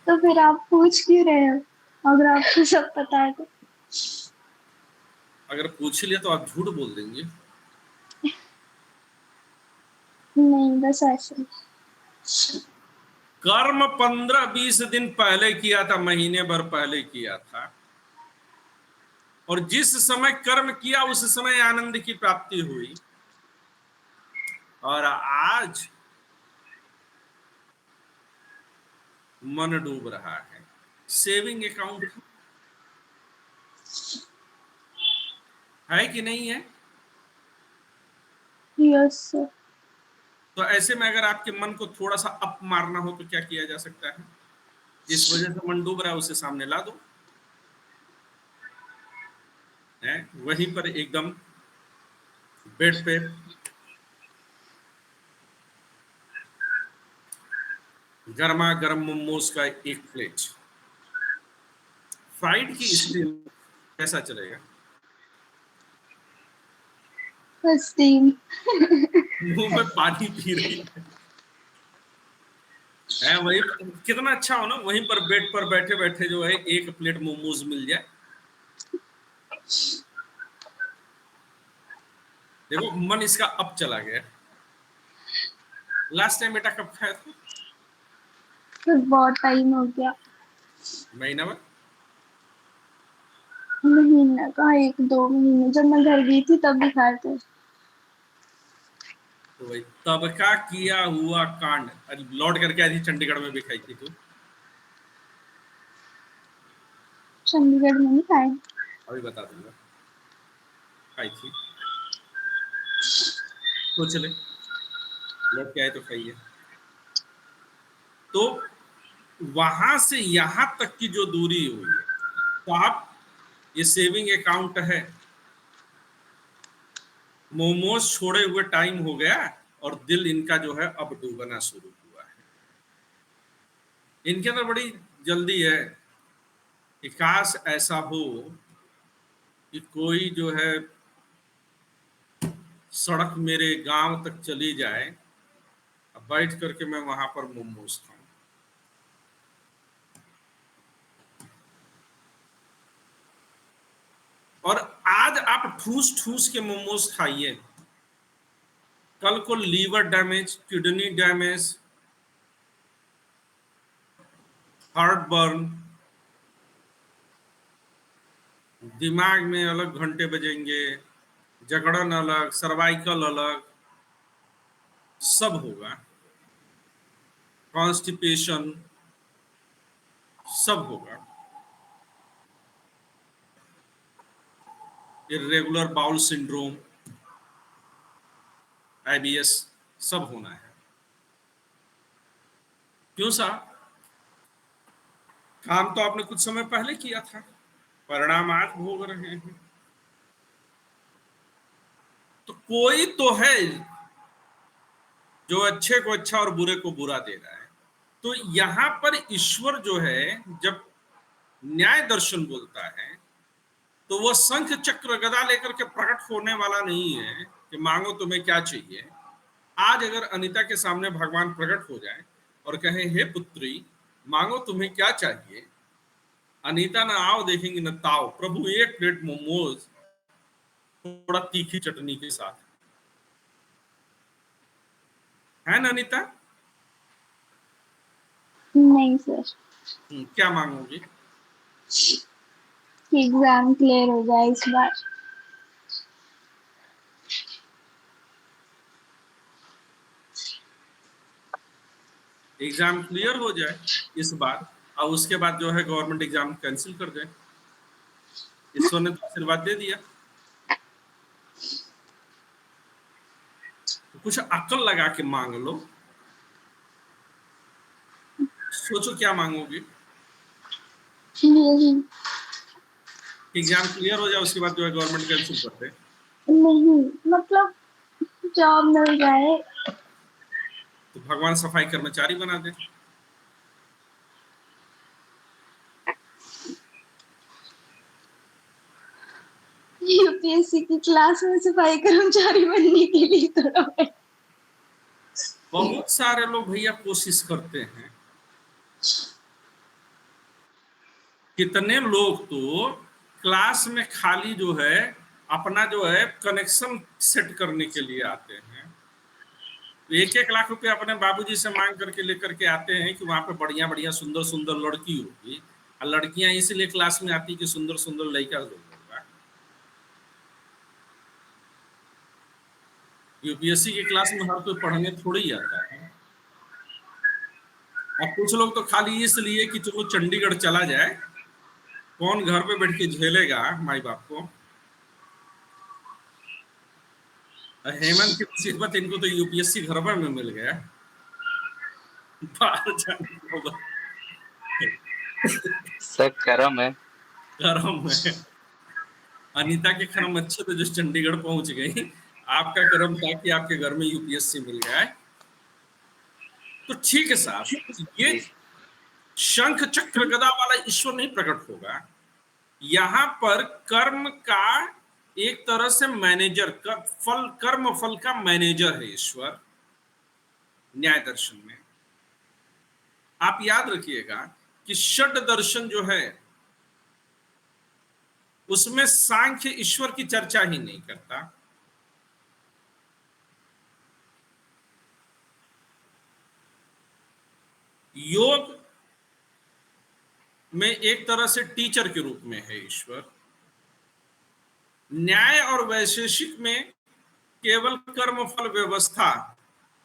तो फिर आप पूछ क्यों रहे हो अगर आपको सब पता है तो? अगर पूछ लिया तो आप झूठ बोल देंगे? नहीं बस ऐसे। कर्म 15-20 दिन पहले किया था, महीने भर पहले किया था, और जिस समय कर्म किया उस समय आनंद की प्राप्ति हुई, और आज मन डूब रहा है। सेविंग अकाउंट है कि नहीं है? Yes sir. तो ऐसे में अगर आपके मन को थोड़ा सा अप मारना हो तो क्या किया जा सकता है? जिस वजह से मन डूब रहा है उसे सामने ला दो, है वहीं पर एकदम बेड पे गर्मा गर्म मोमोज का एक प्लेट, फ्राइड की स्टीम, कैसा चलेगा? स्टीम। मुंह में पानी पी रही है वही, कितना अच्छा हो ना, वहीं पर बेड पर बैठे बैठे जो है एक प्लेट मोमोज मिल जाए। देखो मन इसका अब चला गया। लास्ट टाइम बेटा कब खाया था? फिर बहुत टाइम हो गया। महीना में? महीना का 1-2 महीने, जब मैं घर गई थी तब भी खाए थे। तो भाई तब का किया हुआ कांड लौट करके आई थी, चंडीगढ़ में भी खाई थी तू? चंडीगढ़ में नहीं खाए। अभी बता दूंगा, खाई थी। सोच ले, लौट के आए तो खाइए। तो वहां से यहां तक की जो दूरी हुई है, तो आप ये सेविंग अकाउंट है, मोमोज छोड़े हुए टाइम हो गया और दिल इनका जो है अब डूबना शुरू हुआ है। इनके अंदर बड़ी जल्दी है कि काश ऐसा हो कि कोई जो है सड़क मेरे गांव तक चली जाए, अब बैठ करके मैं वहां पर मोमोज खाऊं। और आज आप ठूस ठूस के मोमोज खाइए, कल को liver damage, kidney damage, heartburn, दिमाग में अलग घंटे बजेंगे, जकड़न अलग, सर्वाइकल अलग, सब होगा, कॉन्स्टिपेशन सब होगा, इर्रेगुलर बाउल सिंड्रोम, IBS सब होना है। क्यों साहब? काम तो आपने कुछ समय पहले किया था, परिणाम आज भोग रहे हैं। तो कोई तो है जो अच्छे को अच्छा और बुरे को बुरा दे रहा है। तो यहां पर ईश्वर जो है जब न्याय दर्शन बोलता है तो वह शंख चक्र गदा लेकर के प्रकट होने वाला नहीं है कि मांगो तुम्हें क्या चाहिए। आज अगर अनीता के सामने भगवान प्रकट हो जाए और कहे हे पुत्री मांगो तुम्हें क्या चाहिए, अनीता ना आओ देखेंगी न ताओ, प्रभु एक प्लेट मोमोज थोड़ा तीखी चटनी के साथ, है ना अनीता? नहीं सर, क्या मांगोगी? एग्जाम क्लियर हो जाए इस बार। एग्जाम क्लियर हो जाए इस बार और उसके बाद जो है गवर्नमेंट एग्जाम कैंसिल कर दे। ईश्वर ने तो आशीर्वाद दे दिया, तो कुछ अक्ल लगा के मांग लो। सोचो क्या मांगोगी। नहीं एग्जाम क्लियर हो जाए उसके बाद जो है गवर्नमेंट कैंसिल कर दे। नहीं, मतलब जॉब मिल जाए। तो भगवान सफाई कर्मचारी बना दे। यूपीएससी की क्लास में सफाई कर्मचारी बनने के लिए थोड़ा बहुत सारे लोग भैया कोशिश करते हैं, कितने लोग तो क्लास में खाली जो है अपना जो है कनेक्शन सेट करने के लिए आते हैं। तो 1-1 लाख रुपए अपने बाबूजी से मांग करके लेकर के आते हैं कि वहां पे बढ़िया बढ़िया सुंदर सुंदर लड़की होगी, और लड़कियां इसलिए क्लास में आती कि सुंदर सुंदर लड़का होगा। यूपीएससी की क्लास में हर कोई पढ़ने थोड़ी ही आता है। अब कुछ लोग तो खाली इसलिए कि चलो चंडीगढ़ चला जाए, कौन घर पे बैठ के झेलेगा माई बाप को। हेमंत की मुसीबत इनको तो यूपीएससी घर पर में मिल गया, बाहर जाने को सर कर्म है। कर्म है। अनीता के कर्म अच्छे थे जो चंडीगढ़ पहुंच गई, आपका कर्म था कि आपके घर में यूपीएससी मिल गया है। तो ठीक है साहब, ये जी शंख चक्र गदा वाला ईश्वर नहीं प्रकट होगा। यहां पर कर्म का एक तरह से मैनेजर, कर्म फल का मैनेजर है ईश्वर न्याय दर्शन में। आप याद रखिएगा कि षड दर्शन जो है उसमें सांख्य ईश्वर की चर्चा ही नहीं करता। योग में एक तरह से टीचर के रूप में है ईश्वर। न्याय और वैशेषिक में केवल कर्म फल व्यवस्था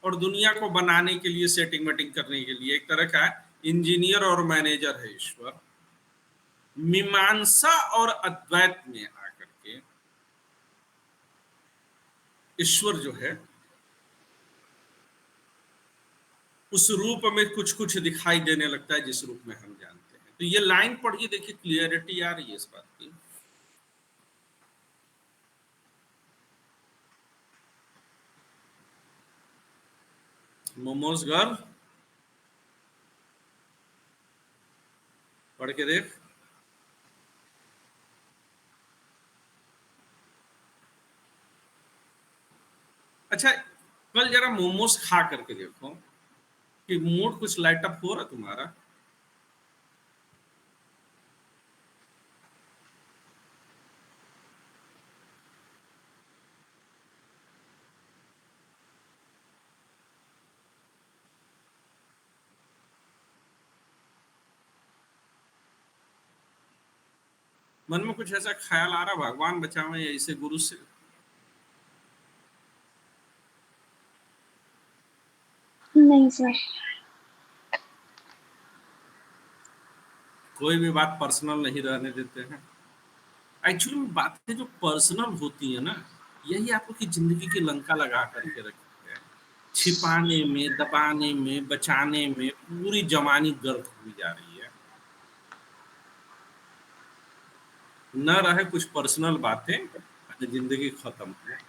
और दुनिया को बनाने के लिए, सेटिंग वेटिंग करने के लिए एक तरह का इंजीनियर और मैनेजर है ईश्वर। मीमांसा और अद्वैत में आकर के ईश्वर जो है उस रूप में कुछ कुछ दिखाई देने लगता है जिस रूप में हम जानते हैं। तो ये लाइन पढ़िए, देखिए क्लियरिटी आ रही है इस बात की। मोमोज गर्ल, पढ़ के देख। अच्छा, कल जरा मोमोज खा करके देखो कि मूड कुछ लाइट अप हो रहा तुम्हारा। मन में कुछ ऐसा ख्याल आ रहा, भगवान बचावे ऐसे गुरु से? नहीं सर। कोई भी बात पर्सनल नहीं रहने देते हैं। एक्चुअली में बातें जो पर्सनल होती है ना, यही आपकी जिंदगी की लंका लगा करके रखती है। छिपाने में, दबाने में, बचाने में पूरी जवानी गर्द हुई जा रही है। न रहे कुछ पर्सनल बातें, जिंदगी खत्म है।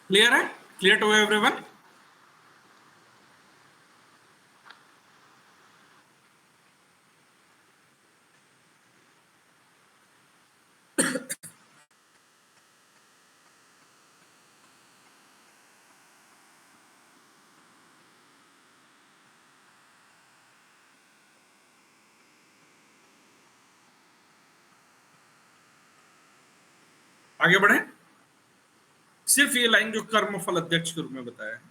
क्लियर है? Clear to everyone? आगे बढ़े। सिर्फ ये लाइन जो कर्मफल अध्यक्ष के रूप में बताया है,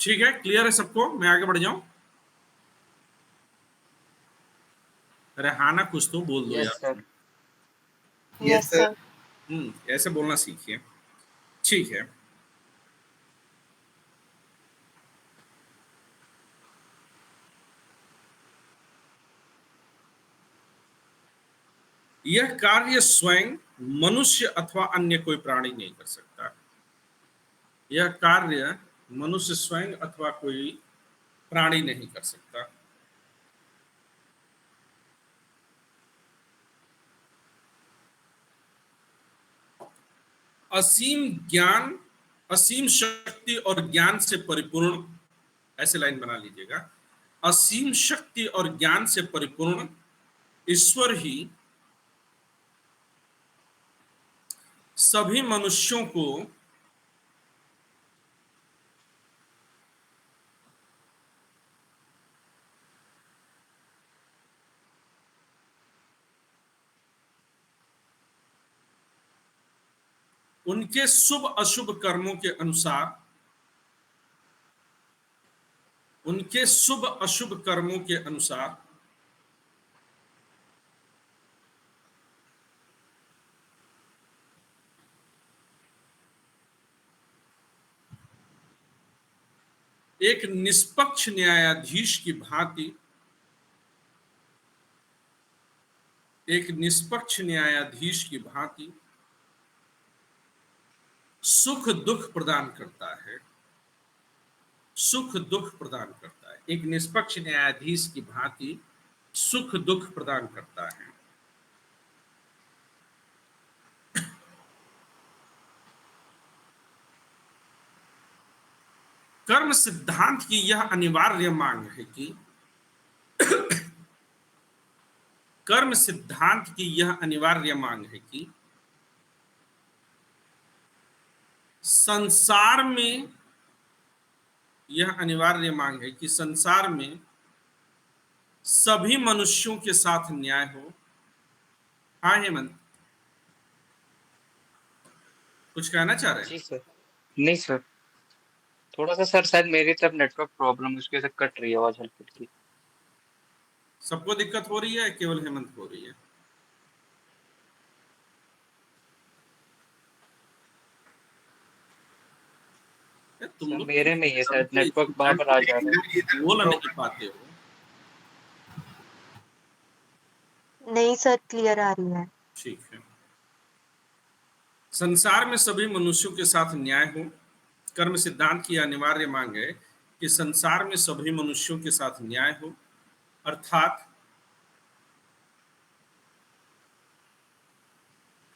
ठीक है? क्लियर है सबको? मैं आगे बढ़ जाऊं? रेहाना कुछ तो बोल दो यस यार। सर। Yes sir. ऐसे बोलना सीखिए। ठीक है। यह कार्य स्वयं मनुष्य अथवा अन्य कोई प्राणी नहीं कर सकता। यह कार्य मनुष्य स्वयं अथवा कोई प्राणी नहीं कर सकता। असीम ज्ञान, असीम शक्ति और ज्ञान से परिपूर्ण, ऐसे लाइन बना लीजिएगा, असीम शक्ति और ज्ञान से परिपूर्ण ईश्वर ही सभी मनुष्यों को उनके शुभ अशुभ कर्मों के अनुसार, उनके शुभ अशुभ कर्मों के अनुसार एक निष्पक्ष न्यायाधीश की भांति, एक निष्पक्ष न्यायाधीश की भांति सुख दुख प्रदान करता है, सुख दुख प्रदान करता है। एक निष्पक्ष न्यायाधीश की भांति सुख दुख प्रदान करता है। कर्म सिद्धांत की यह अनिवार्य मांग है कि कर्म सिद्धांत की यह अनिवार्य मांग है कि संसार में, यह अनिवार्य मांग है कि संसार में सभी मनुष्यों के साथ न्याय हो। हाँ हेमंत, कुछ कहना चाह रहे हैं? जी सर। नहीं सर, थोड़ा सा सर शायद मेरी तरफ नेटवर्क प्रॉब्लम, उसकी वजह से कट रही है आवाज हल्की हल्की। सबको दिक्कत हो रही है, केवल हेमंत को हो रही है? तुम सर लोग मेरे में ही है शायद, नेटवर्क बार बार आ जा रहा है। बोल नहीं पाते हो। नहीं सर, क्लियर आ रही है। ठीक है। संसार में सभी मनुष्यों के साथ न्याय हो। कर्म सिद्धांत की अनिवार्य मांग है कि संसार में सभी मनुष्यों के साथ न्याय हो, अर्थात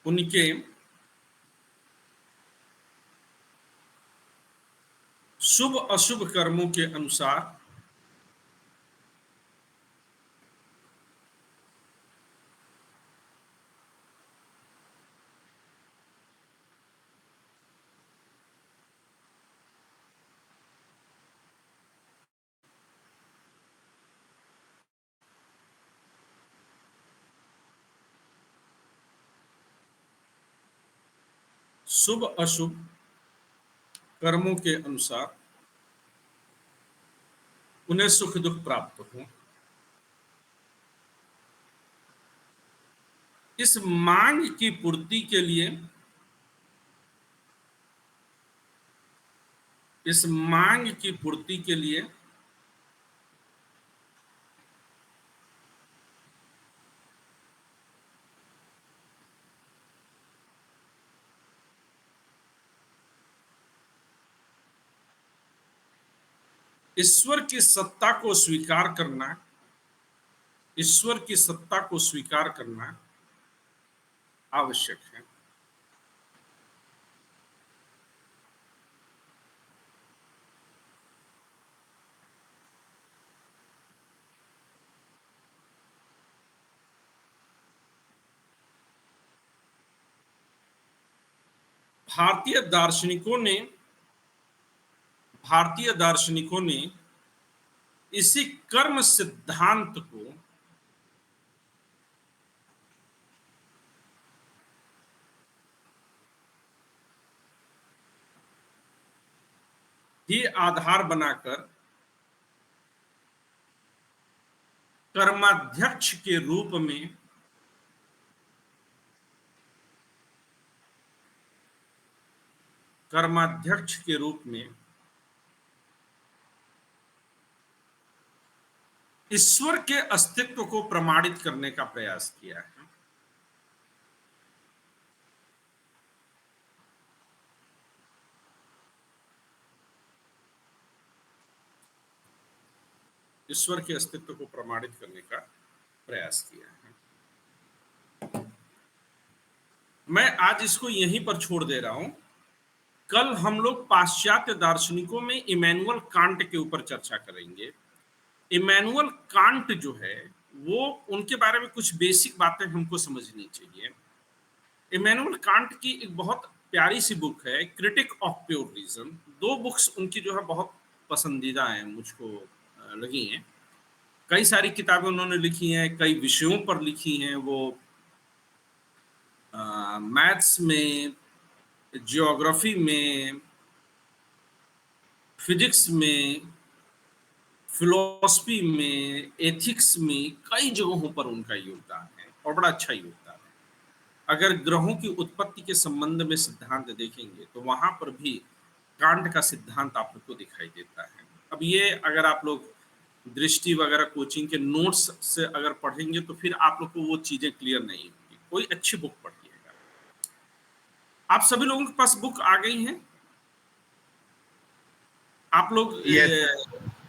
उनके शुभ अशुभ कर्मों के अनुसार शुभ अशुभ कर्मों के अनुसार उन्हें सुख दुख प्राप्त हो। इस मांग की पूर्ति के लिए, इस मांग की पूर्ति के लिए ईश्वर की सत्ता को स्वीकार करना, ईश्वर की सत्ता को स्वीकार करना आवश्यक है। भारतीय दार्शनिकों ने इसी कर्म सिद्धांत को ही आधार बनाकर कर्माध्यक्ष के रूप में ईश्वर के अस्तित्व को प्रमाणित करने का प्रयास किया है। ईश्वर के अस्तित्व को प्रमाणित करने का प्रयास किया है। मैं आज इसको यहीं पर छोड़ दे रहा हूं। कल हम लोग पाश्चात्य दार्शनिकों में इमैनुअल कांट के ऊपर चर्चा करेंगे। इमैनुअल कांट जो है वो, उनके बारे में कुछ बेसिक बातें हमको समझनी चाहिए। इमैनुअल कांट की एक बहुत प्यारी सी बुक है, critique of pure reason. 2 books उनकी जो है बहुत पसंदीदा हैं, मुझको लगी हैं। कई सारी किताबें उन्होंने लिखी हैं, कई विषयों पर लिखी हैं। वो मैथ्स में, ज्योग्राफी में, फिजिक्स में, फिलॉसफी में, एथिक्स में, कई जगहों पर उनका योगदान है और बड़ा अच्छा योगदान है। अगर ग्रहों की उत्पत्ति के संबंध में सिद्धांत देखेंगे तो वहां पर भी कांट का सिद्धांत आप लोग को दिखाई देता है। अब ये अगर आप लोग दृष्टि वगैरह कोचिंग के नोट्स से अगर पढ़ेंगे तो फिर आप लोग को वो चीजें क्लियर नहीं होगी। कोई अच्छी बुक पढ़िएगा। आप सभी लोगों के पास बुक आ गई हैं? आप लोग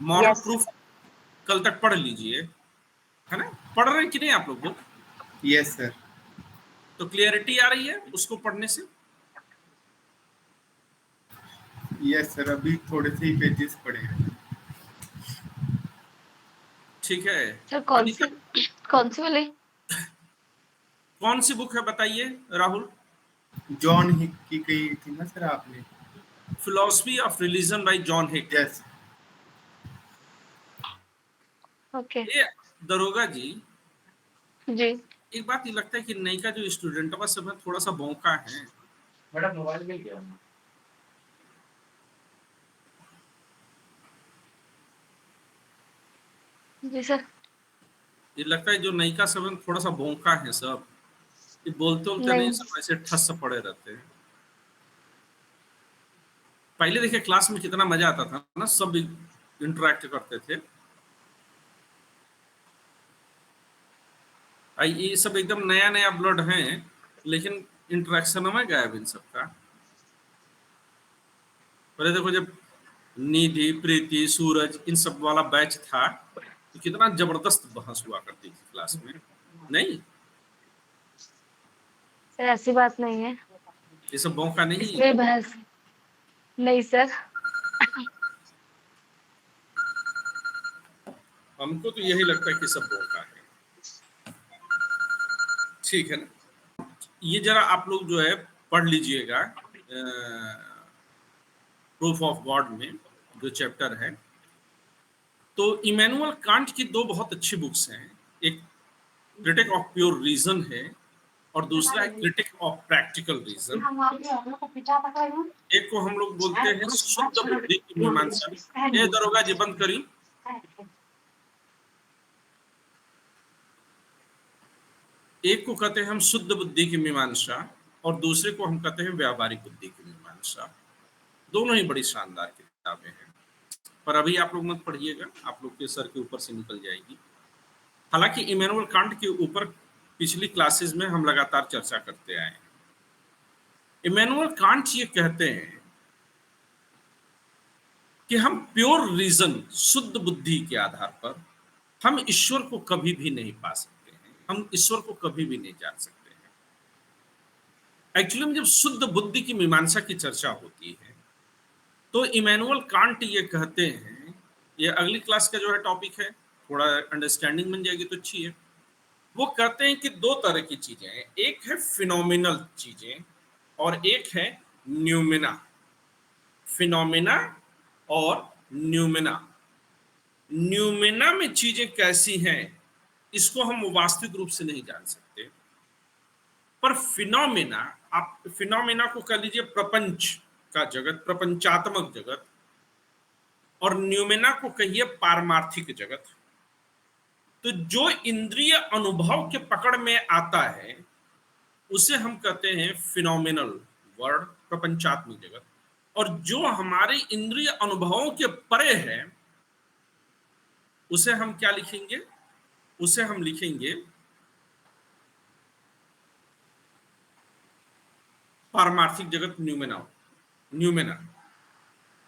मॉरल प्रूफ कल तक पढ़ लीजिए, है ना? पढ़ रहे हैं कि नहीं आप लोग बुक? Yes sir. तो क्लियरिटी आ रही है उसको पढ़ने से? यस सर, अभी थोड़े से ही पेजेस पढ़े हैं। ठीक है सर कौन सी वाली? कौन सी बुक है बताइए राहुल? जॉन हिक की कही थी ना सर आपने? Philosophy of religion bye John हिक। यस। ओके ये दरोगा जी, जी। एक बात ये लगता है कि नई का जो स्टूडेंट है सब थोड़ा सा भौंका है। मैडम मोबाइल मिल गया? जी सर। ये लगता है जो नई का सब थोड़ा सा भौंका है सब। ये बोलते नहीं, नहीं। सब ऐसे ठस से पड़े रहते हैं। पहले देखिए क्लास में कितना मजा आता था ना, सब इंटरेक्ट करते थे। ये सब एकदम नया नया ब्लड है, लेकिन इंटरेक्शन में गायब इन सबका। पहले देखो जब निधि, प्रीति, सूरज इन सब वाला बैच था तो कितना जबरदस्त बहस हुआ करती थी क्लास में, नहीं? सर ऐसी बात नहीं है, ये सब मौका नहीं। इसमें बहस नहीं सर। हमको तो यही लगता है कि सब मौका है। ठीक है ना? ये जरा आप लोग जो है पढ़ लीजिएगा प्रूफ ऑफ गॉड में जो चैप्टर है। तो इमैनुअल कांट की 2 बहुत अच्छी बुक्स हैं। एक क्रिटिक ऑफ प्योर रीजन है और दूसरा है क्रिटिक ऑफ प्रैक्टिकल रीजन। एक को हम लोग बोलते हैं शुद्ध बुद्धि की मीमांसा। ये दरोगा जी बंद करी। एक को कहते हैं हम शुद्ध बुद्धि की मीमांसा और दूसरे को हम कहते हैं व्यावहारिक बुद्धि की मीमांसा। दोनों ही बड़ी शानदार किताबें हैं, पर अभी आप लोग मत पढ़िएगा, आप लोग के सर के ऊपर से निकल जाएगी। हालांकि इमैनुअल कांट के ऊपर पिछली क्लासेस में हम लगातार चर्चा करते आए हैं। इमैनुअल कांट ये कहते हैं कि हम प्योर रीजन, शुद्ध बुद्धि के आधार पर हम ईश्वर को कभी भी नहीं पा सकते हैं, हम ईश्वर को कभी भी नहीं जान सकते हैं। एक्चुअली में जब शुद्ध बुद्धि की मीमांसा की चर्चा होती है तो इमैनुअल कांट ये कहते हैं, ये अगली क्लास का जो है टॉपिक है, थोड़ा अंडरस्टैंडिंग बन जाएगी तो अच्छी है। वो कहते हैं कि 2 तरह की चीजें हैं, एक है फिनोमिनल चीजें और एक है न्यूमिना। फिनोमिना और न्यूमिना। न्यूमिना में चीजें कैसी हैं इसको हम वास्तविक रूप से नहीं जान सकते, पर फिनोमिना, आप फिनोमिना को कह लीजिए प्रपंच का जगत, प्रपंचात्मक जगत, और न्यूमिना को कहिए पारमार्थिक जगत। तो जो इंद्रिय अनुभव के पकड़ में आता है उसे हम कहते हैं फिनोमिनल वर्ड, प्रपंचात्मक जगत। और जो हमारे इंद्रिय अनुभवों के परे है उसे हम क्या लिखेंगे? उसे हम लिखेंगे पारमार्थिक जगत, न्यूमिना।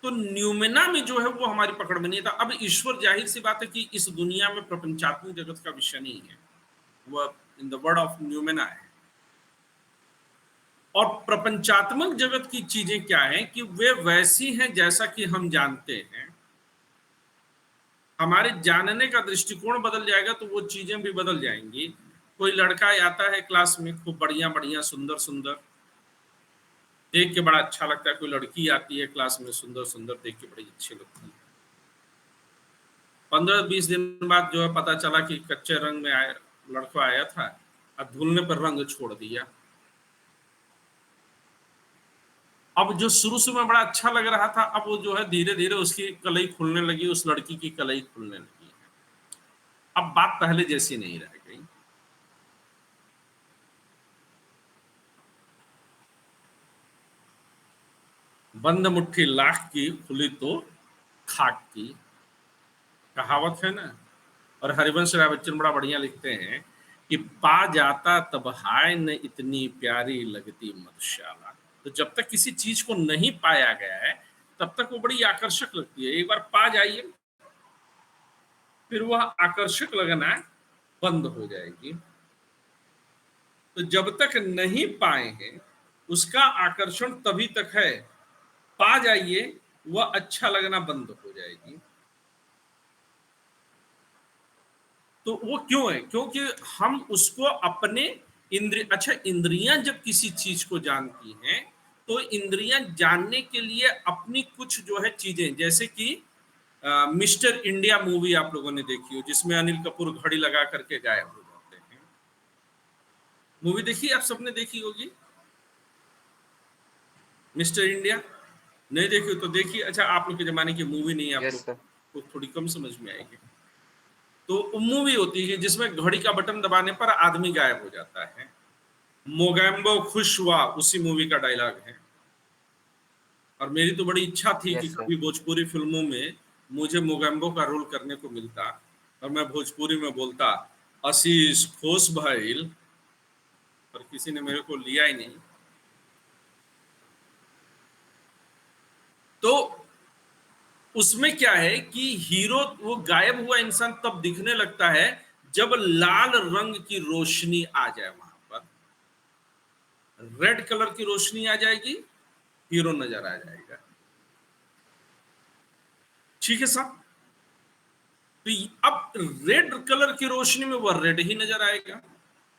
तो न्यूमेना में जो है वो हमारी पकड़ में नहीं था। अब ईश्वर जाहिर सी बात है कि इस दुनिया में प्रपंचात्मक जगत का विषय नहीं है, वह इन द वर्ड ऑफ न्यूमेना है। और प्रपंचात्मक जगत की चीजें क्या हैं कि वे वैसी हैं जैसा कि हम जानते हैं। हमारे जानने का दृष्टिकोण बदल जाएगा तो वो चीजें भी बदल जाएंगी। कोई लड़का आता है क्लास में खूब बढ़िया बढ़िया सुंदर सुंदर, देख के बड़ा अच्छा लगता है। कोई लड़की आती है क्लास में सुंदर सुंदर, देख के बड़ी अच्छी लगती है। 15-20 दिन बाद जो है पता चला कि कच्चे रंग में आया लड़का आया था और धुलने पर रंग छोड़ दिया। अब जो शुरू में बड़ा अच्छा लग रहा था, अब वो जो है धीरे धीरे उसकी कलई खुलने लगी, उस लड़की की कलई खुलने लगी है। अब बात पहले जैसी नहीं रह गई। बंद मुट्ठी लाख की, खुली तो खाक की, कहावत है ना। और हरिवंश राय बच्चन बड़ा बढ़िया लिखते हैं कि पा जाता तब हाय न इतनी प्यारी लगती मधुशाला। तो जब तक किसी चीज को नहीं पाया गया है तब तक वो बड़ी आकर्षक लगती है। एक बार पा जाइए फिर वह आकर्षक लगना बंद हो जाएगी। तो जब तक नहीं पाए हैं उसका आकर्षण तभी तक है, पा जाइए वह अच्छा लगना बंद हो जाएगी। तो वो क्यों है? क्योंकि हम उसको अपने इंद्रियां जब किसी चीज को जानती हैं तो इंद्रियां जानने के लिए अपनी कुछ जो है चीजें, जैसे कि मिस्टर इंडिया मूवी आप लोगों ने देखी हो जिसमें अनिल कपूर घड़ी लगा करके गायब हो जाते हैं। मूवी देखी, आप सबने देखी होगी मिस्टर इंडिया। नहीं देखी तो देखिए। अच्छा, आप लोग के जमाने की मूवी नहीं है, आप लोग को थोड़ी कम समझ में आएगी। तो मूवी होती है जिसमें घड़ी का बटन दबाने पर आदमी गायब हो जाता है। मोगैम्बो खुश हुआ उसी मूवी का डायलॉग है। और मेरी तो बड़ी इच्छा थी कि कभी भोजपुरी फिल्मों में मुझे मोगैम्बो का रोल करने को मिलता और मैं भोजपुरी में बोलता आशीष खोस भइल, पर किसी ने मेरे को लिया ही नहीं। तो उसमें क्या है कि हीरो, वो गायब हुआ इंसान तब दिखने लगता है जब लाल रंग की रोशनी आ जाए। वहां पर रेड कलर की रोशनी आ जाएगी, हीरो नजर आ जाएगा। ठीक है साहब। तो अब रेड कलर की रोशनी में वह रेड ही नजर आएगा।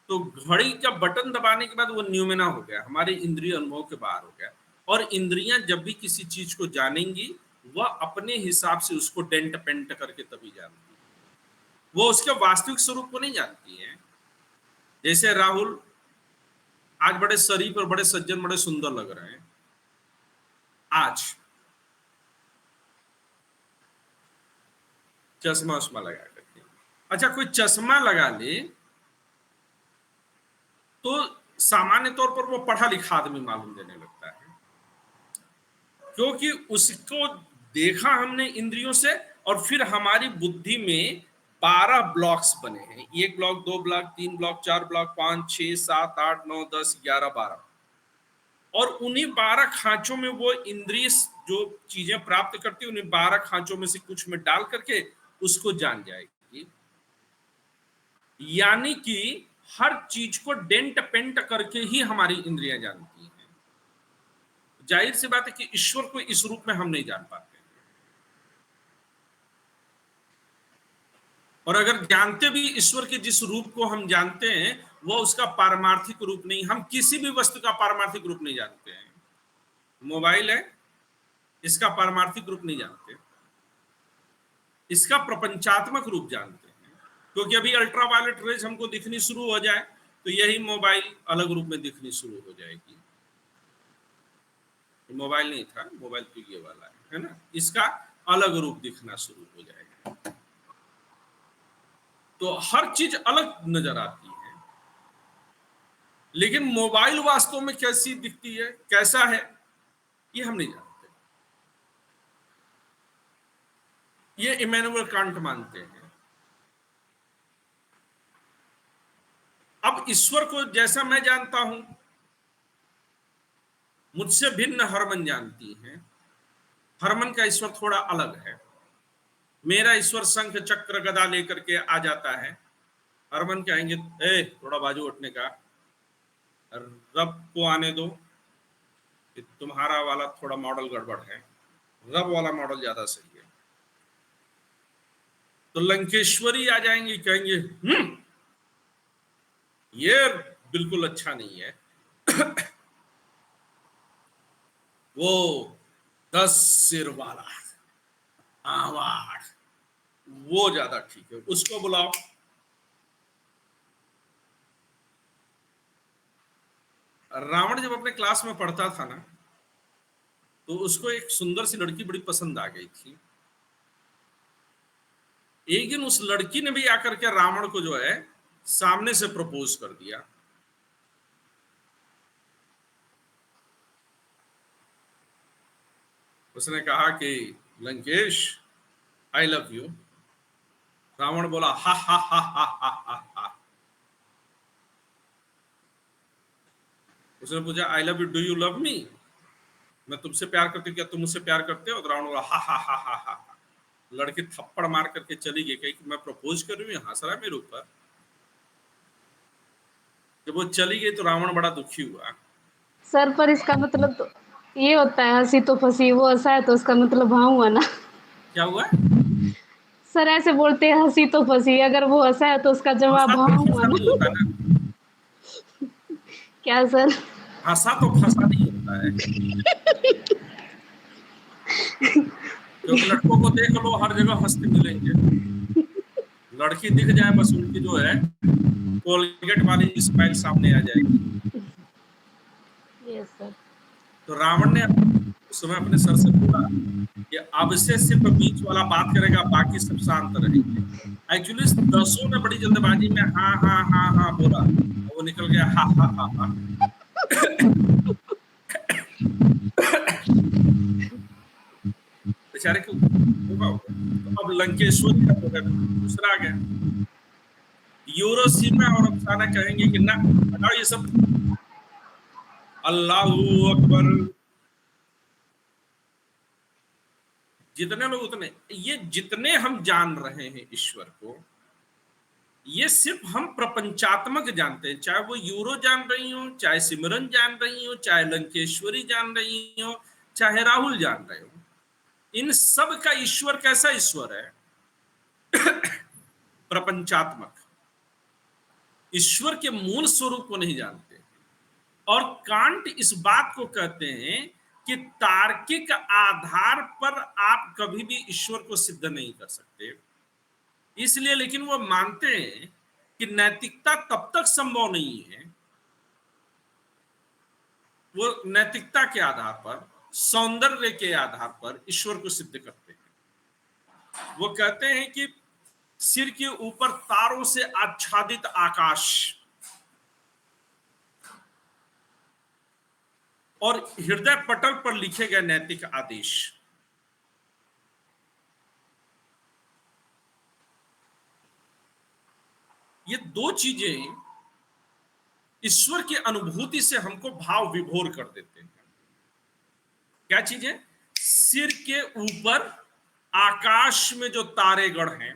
तो घड़ी का बटन दबाने के बाद वो न्यूमेना हो गया, हमारे इंद्रिय अनुभव के बाहर हो गया। और इंद्रियां जब भी किसी चीज को जानेंगी वह अपने हिसाब से उसको डेंट पेंट करके तभी जानती है, वो उसके वास्तविक स्वरूप को नहीं जानती है। जैसे राहुल आज बड़े शरीफ और बड़े सज्जन, बड़े सुंदर लग रहे हैं आज, चश्मा उश्मा लगा करके। अच्छा, कोई चश्मा लगा ले तो सामान्य तौर पर वो पढ़ा लिखा आदमी मालूम देने लगता है, क्योंकि उसको देखा हमने इंद्रियों से। और फिर हमारी बुद्धि में 12 ब्लॉक्स बने हैं, 1 ब्लॉक, 2 ब्लॉक, 3 ब्लॉक, 4 ब्लॉक, 5, 6, 7, 8, 9, 10, 11, 12। और उन्हीं 12 खांचों में वो इंद्रिय जो चीजें प्राप्त करती है उन्हीं 12 खांचों में से कुछ में डाल करके उसको जान जाएगी। यानी कि हर चीज को डेंट पेंट करके ही हमारी इंद्रियां जानती हैं। जाहिर सी बात है कि ईश्वर को इस रूप में हम नहीं जान पाते, और अगर जानते भी ईश्वर के जिस रूप को हम जानते हैं वह उसका पारमार्थिक रूप नहीं। हम किसी भी वस्तु का पारमार्थिक रूप नहीं जानते हैं। मोबाइल है, इसका पारमार्थिक रूप नहीं जानते, इसका प्रपंचात्मक रूप जानते हैं। क्योंकि अभी अल्ट्रावायलेट रेज हमको दिखनी शुरू हो जाए तो यही मोबाइल अलग रूप में दिखनी शुरू हो जाएगी। मोबाइल नहीं था, मोबाइल तो ये वाला है ना, इसका अलग रूप दिखना शुरू हो जाएगा। तो हर चीज अलग नजर आती है, लेकिन मोबाइल वास्तव में कैसी दिखती है, कैसा है, ये हम नहीं जानते। ये इमैनुअल कांट मानते हैं। अब ईश्वर को जैसा मैं जानता हूं, मुझसे भिन्न हरमन जानती हैं, हरमन का ईश्वर थोड़ा अलग है। मेरा ईश्वर शंख चक्र गदा लेकर के आ जाता है, हरमन कहेंगे ए थोड़ा बाजू उठने का, रब को आने दो, तुम्हारा वाला थोड़ा मॉडल गड़बड़ है, रब वाला मॉडल ज्यादा सही है। तो लंकेश्वरी आ जाएंगी, कहेंगे ये बिल्कुल अच्छा नहीं है वो 10 सिर वाला आवाज वो ज्यादा ठीक है, उसको बुलाओ। रावण जब अपने क्लास में पढ़ता था ना, तो उसको एक सुंदर सी लड़की बड़ी पसंद आ गई थी। एक दिन उस लड़की ने भी आकर के रावण को जो है सामने से प्रपोज कर दिया। उसने कहा कि Lankesh I love you. Ravan बोला हा हा हा हा हा हा हा। उसने पूछा आई love you, do you love me, मैं तुमसे प्यार करती हूँ, क्या तुम मुझसे प्यार करते हो? रावण बोला हा हा हा हा हा। लड़की थप्पड़ मार करके चली गई, कही कि मैं प्रपोज कर रही हूँ, हंस रहा है मेरे ऊपर। जब वो चली गई तो रावण बड़ा दुखी हुआ। सर पर इसका मतलब तो ये होता है हंसी तो फंसी, वो हंसा है तो उसका मतलब हाँ हुआ ना। क्या हुआ? सर ऐसे बोलते हैं हंसी तो फंसी, अगर वो हंसा है तो उसका जवाब हंसा हाँ तो हुआ फंसा नहीं होता ना। ना, क्या सर? हंसा तो फंसा नहीं होता है, क्योंकि लड़कों को देख लो हर जगह हंसते मिलेंगे। लड़की दिख जाए बस उनकी जो है कोलगेट वाली स्माइल सामने आ जाएगी। Yes sir. तो रावण ने उस समय अपने सर से बोला कि अब से सिर्फ बीच वाला बात करेगा, बाकी सब शांत रहेंगे। एक्चुअली दसों ने बड़ी जल्दबाजी में हाँ हाँ हाँ हाँ बोला, और वो निकल गया हा हा हा हा। बेचारे को होगा। तो अब लंकेश्वरी का जो है दूसरा आ गया। यूरोसीमा और अफसाना कहेंगे कि ना हटाओ ये सब, अल्लाहू अकबर। जितने लोग उतने, ये जितने हम जान रहे हैं ईश्वर को, ये सिर्फ हम प्रपंचात्मक जानते हैं। चाहे वो यूरो जान रही हो, चाहे सिमरन जान रही हो, चाहे लंकेश्वरी जान रही हो, चाहे राहुल जान रहे हो, इन सब का ईश्वर कैसा ईश्वर है? प्रपंचात्मक। ईश्वर के मूल स्वरूप को नहीं जानते। और कांट इस बात को कहते हैं कि तार्किक आधार पर आप कभी भी ईश्वर को सिद्ध नहीं कर सकते। इसलिए लेकिन वो मानते हैं कि नैतिकता तब तक संभव नहीं है, वो नैतिकता के आधार पर, सौंदर्य के आधार पर ईश्वर को सिद्ध करते हैं। वो कहते हैं कि सिर के ऊपर तारों से आच्छादित आकाश और हृदय पटल पर लिखे गए नैतिक आदेश, ये दो चीजें ईश्वर की अनुभूति से हमको भाव विभोर कर देते हैं। क्या चीजें? सिर के ऊपर आकाश में जो तारेगण हैं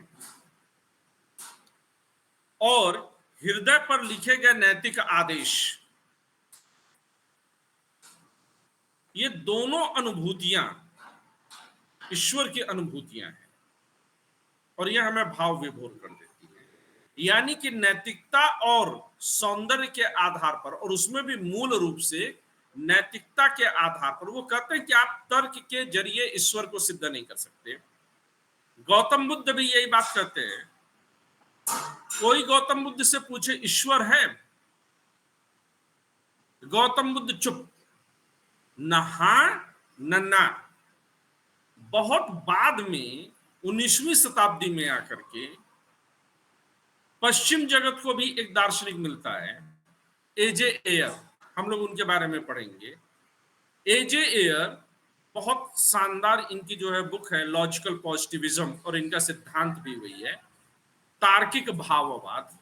और हृदय पर लिखे गए नैतिक आदेश, ये दोनों अनुभूतियां ईश्वर की अनुभूतियां हैं और यह हमें भाव विभोर कर देती है। यानी कि नैतिकता और सौंदर्य के आधार पर, और उसमें भी मूल रूप से नैतिकता के आधार पर, वो कहते हैं कि आप तर्क के जरिए ईश्वर को सिद्ध नहीं कर सकते। गौतम बुद्ध भी यही बात कहते हैं। कोई गौतम बुद्ध से पूछे ईश्वर है, गौतम बुद्ध चुप, न हां न ना। बहुत बाद में 19वीं शताब्दी में आकर के पश्चिम जगत को भी एक दार्शनिक मिलता है, एजे एयर, हम लोग उनके बारे में पढ़ेंगे। एजे एयर बहुत शानदार, इनकी जो है बुक है लॉजिकल पॉजिटिविज्म, और इनका सिद्धांत भी वही है तार्किक भाववाद।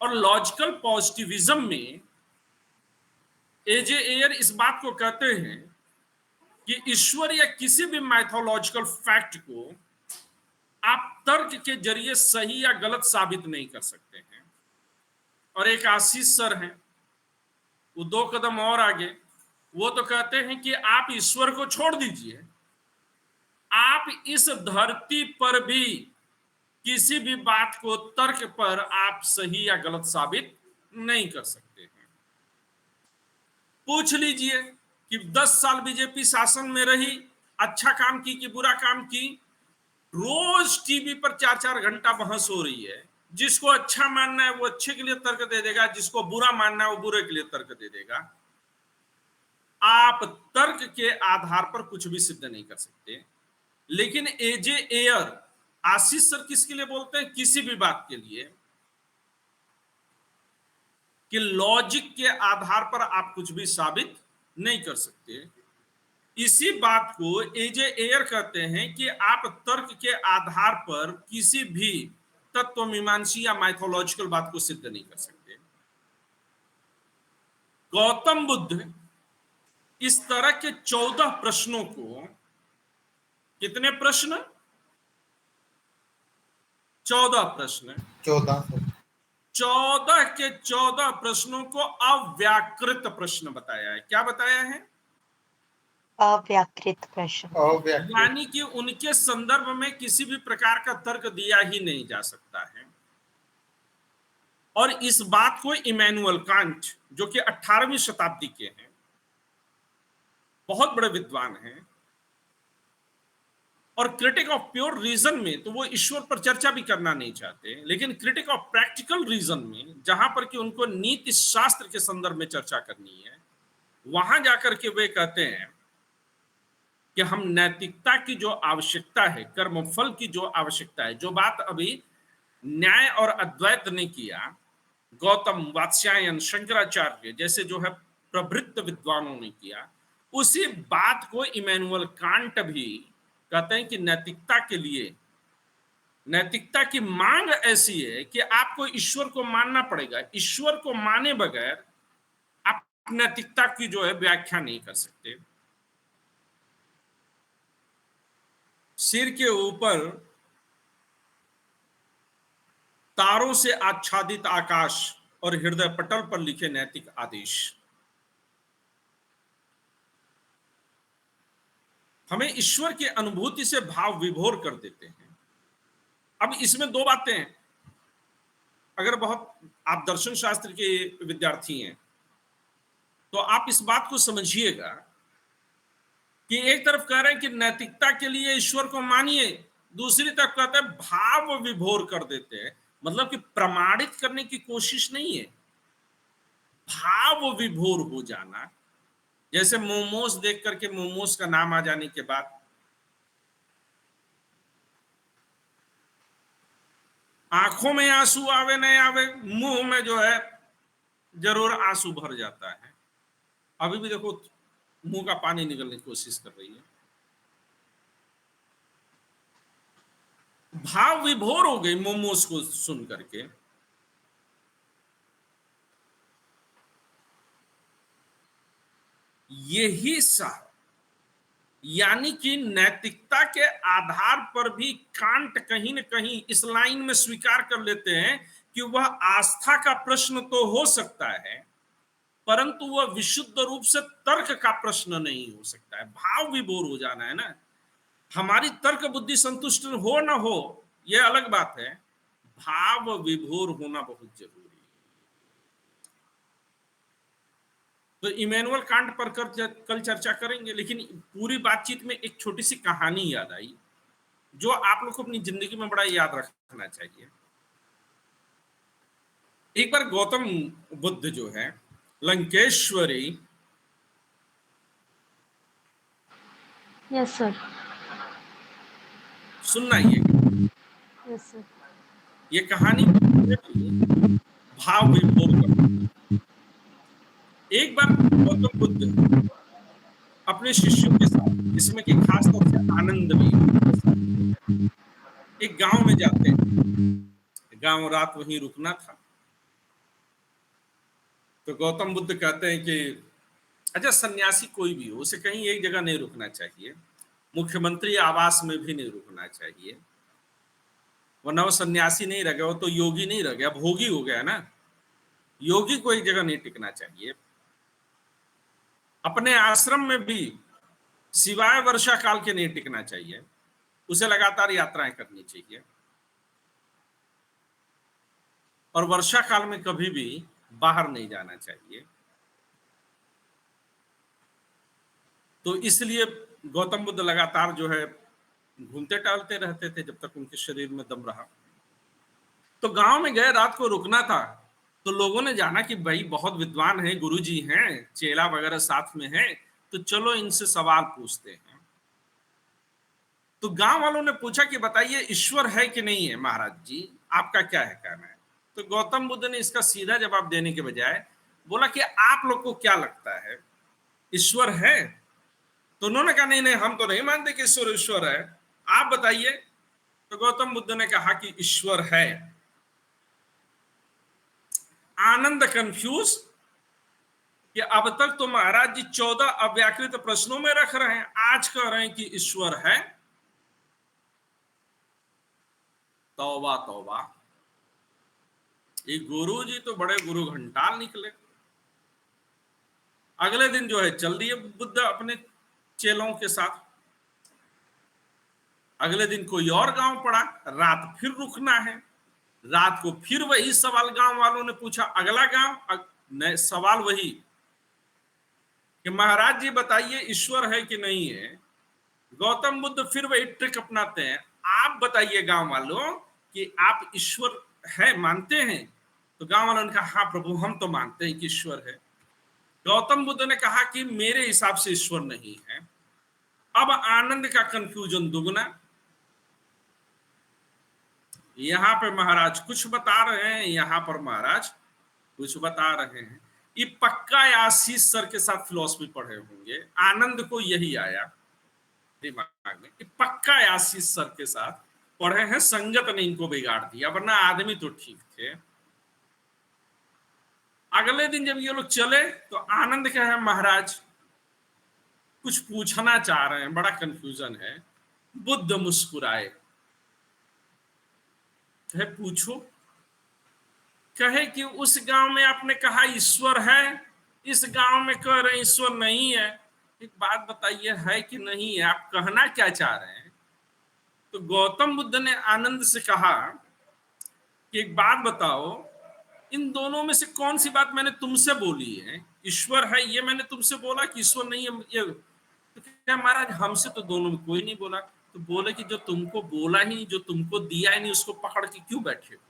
और लॉजिकल पॉजिटिविज्म में एजे एयर इस बात को कहते हैं कि ईश्वर या किसी भी माइथोलॉजिकल फैक्ट को आप तर्क के जरिए सही या गलत साबित नहीं कर सकते हैं। और एक आशीष सर हैं, वो 2 कदम और आगे, वो तो कहते हैं कि आप ईश्वर को छोड़ दीजिए, आप इस धरती पर भी किसी भी बात को तर्क पर आप सही या गलत साबित नहीं कर सकते हैं। पूछ लीजिए कि 10 साल बीजेपी शासन में रही, अच्छा काम की कि बुरा काम की, रोज टीवी पर 4-4 घंटा बहस हो रही है। जिसको अच्छा मानना है वो अच्छे के लिए तर्क दे देगा, जिसको बुरा मानना है वो बुरे के लिए तर्क दे देगा। आप तर्क के आधार पर कुछ भी सिद्ध नहीं कर सकते। लेकिन एजे एयर आशीष सर किसके लिए बोलते हैं? किसी भी बात के लिए, कि लॉजिक के आधार पर आप कुछ भी साबित नहीं कर सकते। इसी बात को एजे एयर कहते हैं कि आप तर्क के आधार पर किसी भी तत्वमीमांसी या माइथोलॉजिकल बात को सिद्ध नहीं कर सकते। गौतम बुद्ध इस तरह के 14 प्रश्नों को, कितने प्रश्न? 14 प्रश्न, 14 के 14 प्रश्नों को अव्याकृत प्रश्न बताया है। क्या बताया है? अव्याकृत प्रश्न। यानी कि उनके संदर्भ में किसी भी प्रकार का तर्क दिया ही नहीं जा सकता है। और इस बात को इमैनुअल कांट, जो कि 18वीं शताब्दी के हैं, बहुत बड़े विद्वान हैं, और क्रिटिक ऑफ प्योर रीजन में तो वो ईश्वर पर चर्चा भी करना नहीं चाहते, लेकिन क्रिटिक ऑफ प्रैक्टिकल रीजन में, जहां पर कि उनको नीति शास्त्र के संदर्भ में चर्चा करनी है, वहां जाकर के वे कहते हैं कि हम नैतिकता की जो आवश्यकता है, कर्मफल की जो आवश्यकता है, जो बात अभी न्याय और अद्वैत ने किया, गौतम, वात्स्यायन, शंकराचार्य जैसे जो है प्रवृत्त विद्वानों ने किया, उसी बात को इमैनुअल कांट भी कहते हैं कि नैतिकता के लिए, नैतिकता की मांग ऐसी है कि आपको ईश्वर को मानना पड़ेगा। ईश्वर को माने बगैर आप नैतिकता की जो है व्याख्या नहीं कर सकते। सिर के ऊपर तारों से आच्छादित आकाश और हृदय पटल पर लिखे नैतिक आदेश हमें ईश्वर की अनुभूति से भाव विभोर कर देते हैं। अब इसमें 2 बातें हैं। अगर बहुत आप दर्शन शास्त्र के विद्यार्थी हैं तो आप इस बात को समझिएगा कि एक तरफ कह रहे हैं कि नैतिकता के लिए ईश्वर को मानिए, दूसरी तरफ कहते हैं भाव विभोर कर देते हैं, मतलब कि प्रमाणित करने की कोशिश नहीं है, भाव विभोर हो जाना। जैसे मोमोस देख करके मोमोस का नाम आ जाने के बाद आंखों में आंसू आवे नहीं आवे, मुंह में जो है जरूर आंसू भर जाता है। अभी भी देखो मुंह का पानी निकलने की कोशिश कर रही है। भाव विभोर हो गई मोमोस को सुन करके। यही सा यानी कि नैतिकता के आधार पर भी कांट कहीं न कहीं इस लाइन में स्वीकार कर लेते हैं कि वह आस्था का प्रश्न तो हो सकता है, परंतु वह विशुद्ध रूप से तर्क का प्रश्न नहीं हो सकता है। भाव विभोर हो जाना है ना। हमारी तर्क बुद्धि संतुष्ट हो ना हो यह अलग बात है, भाव विभोर होना बहुत जरूरी है। तो इमैनुअल कांट पर कल चर्चा करेंगे, लेकिन पूरी बातचीत में एक छोटी सी कहानी याद आई जो आप लोग को अपनी जिंदगी में बड़ा याद रखना चाहिए। एक बार गौतम बुद्ध जो है लंकेश्वरी, यस सर, सुनना ये सर। ये कहानी भाव विभोर करती। एक बार गौतम बुद्ध अपने शिष्यों के साथ, जिसमें कि खास तौर से आनंद भी एक गांव में जाते हैं। गांव रात वहीं रुकना था। तो गौतम बुद्ध कहते हैं कि अच्छा, सन्यासी कोई भी हो, उसे कहीं एक जगह नहीं रुकना चाहिए, मुख्यमंत्री आवास में भी नहीं रुकना चाहिए, वरना वो सन्यासी नहीं रह गया, वो तो योगी नहीं रह गया, भोगी हो गया ना। योगी को एक जगह नहीं टिकना चाहिए। अपने आश्रम में भी सिवाय वर्षा काल के नहीं टिकना चाहिए, उसे लगातार यात्राएं करनी चाहिए, और वर्षा काल में कभी भी बाहर नहीं जाना चाहिए। तो इसलिए गौतम बुद्ध लगातार जो है घूमते टहलते रहते थे जब तक उनके शरीर में दम रहा। तो गांव में गए, रात को रुकना था, तो लोगों ने जाना कि भाई बहुत विद्वान है, गुरुजी हैं, चेला वगैरह साथ में है, तो चलो इनसे सवाल पूछते हैं। तो गांव वालों ने पूछा कि बताइए ईश्वर है कि नहीं है महाराज जी, आपका क्या है कहना है। तो गौतम बुद्ध ने इसका सीधा जवाब देने के बजाय बोला कि आप लोग को क्या लगता है, ईश्वर है? तो उन्होंने कहा नहीं नहीं, हम तो नहीं मानते कि ईश्वर है, आप बताइए। तो गौतम बुद्ध ने कहा कि ईश्वर है। आनंद कंफ्यूज कि अब तक तो महाराज जी 14 अव्याकृत प्रश्नों में रख रहे हैं, आज कह रहे हैं कि ईश्वर है। तौबा तौबा, ये गुरु जी तो बड़े गुरु घंटाल निकले। अगले दिन जो है चल दिए बुद्ध अपने चेलों के साथ। अगले दिन कोई और गांव पड़ा, रात फिर रुकना है। रात को फिर वही सवाल गांव वालों ने पूछा। अगला गांव सवाल वही कि महाराज जी बताइए ईश्वर है कि नहीं है। गौतम बुद्ध फिर वही ट्रिक अपनाते हैं, आप बताइए गांव वालों कि आप ईश्वर है मानते हैं। तो गांव वालों ने कहा हाँ प्रभु, हम तो मानते हैं कि ईश्वर है। गौतम बुद्ध ने कहा कि मेरे हिसाब से ईश्वर नहीं है। अब आनंद का कंफ्यूजन दुगना। यहां पे महाराज कुछ बता रहे हैं, यहां पर महाराज कुछ बता रहे हैं। ये पक्का आशीष सर के साथ फिलॉसफी पढ़े होंगे, आनंद को यही आया दिमाग में कि पक्का आशीष सर के साथ पढ़े हैं, संगत ने इनको बिगाड़ दिया, वरना आदमी तो ठीक थे। अगले दिन जब ये लोग चले तो आनंद क्या है महाराज कुछ पूछना चाह रहे हैं, बड़ा कंफ्यूजन है। बुद्ध मुस्कुराए, कहे पूछो। कहे कि उस गांव में आपने कहा ईश्वर है, इस गांव में कह रहे ईश्वर नहीं है, एक बात बताइए है कि नहीं है, आप कहना क्या चाह रहे हैं? तो गौतम बुद्ध ने आनंद से कहा कि एक बात बताओ, इन दोनों में से कौन सी बात मैंने तुमसे बोली है? ईश्वर है ये मैंने तुमसे बोला कि ईश्वर नहीं है ये? तो क्या महाराज हमसे तो दोनों में कोई नहीं बोला। तो बोले कि जो तुमको बोला ही, जो तुमको दिया ही नहीं, उसको पकड़ के क्यों बैठे हो?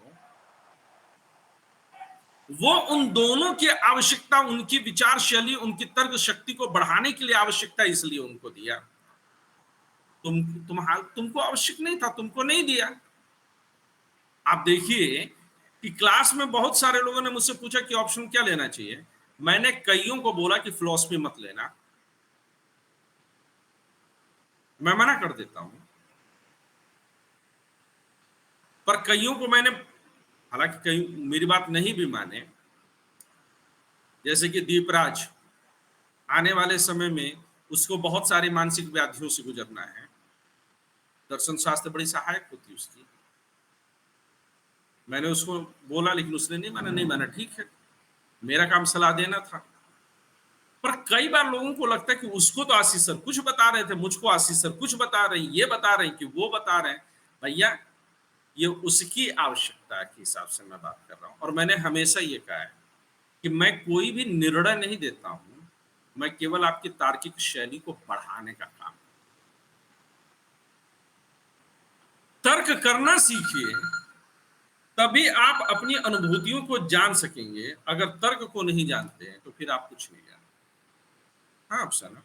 वो उन दोनों की आवश्यकता, उनकी विचार शैली, उनकी तर्क शक्ति को बढ़ाने के लिए आवश्यकता, इसलिए उनको दिया। तुमको आवश्यक नहीं था, तुमको नहीं दिया। आप देखिए कि क्लास में बहुत सारे लोगों ने मुझसे पूछा कि ऑप्शन क्या लेना चाहिए। मैंने कईयों को बोला कि फिलॉसफी मत लेना, मैं मना कर देता हूं। पर कईयों को मैंने, हालांकि कई मेरी बात नहीं भी माने, जैसे कि दीपराज, आने वाले समय में उसको बहुत सारी मानसिक व्याधियों से गुजरना है, दर्शन शास्त्र बड़ी सहायक होती है उसकी। मैंने उसको बोला लेकिन उसने नहीं माना। नहीं माना, ठीक है, मेरा काम सलाह देना था। पर कई बार लोगों को लगता है कि उसको तो आशीष सर कुछ बता रहे थे, मुझको आशीष सर कुछ बता रहे हैं, ये बता रहे हैं कि वो बता रहे हैं। भैया ये उसकी आवश्यकता के हिसाब से मैं बात कर रहा हूं। और मैंने हमेशा ये कहा है कि मैं कोई भी निर्णय नहीं देता हूं, मैं केवल आपकी तार्किक शैली को बढ़ाने का काम। तर्क करना सीखिए, तभी आप अपनी अनुभूतियों को जान सकेंगे। अगर तर्क को नहीं जानते हैं तो फिर आप कुछ नहीं जानते। हाँ अफसाना,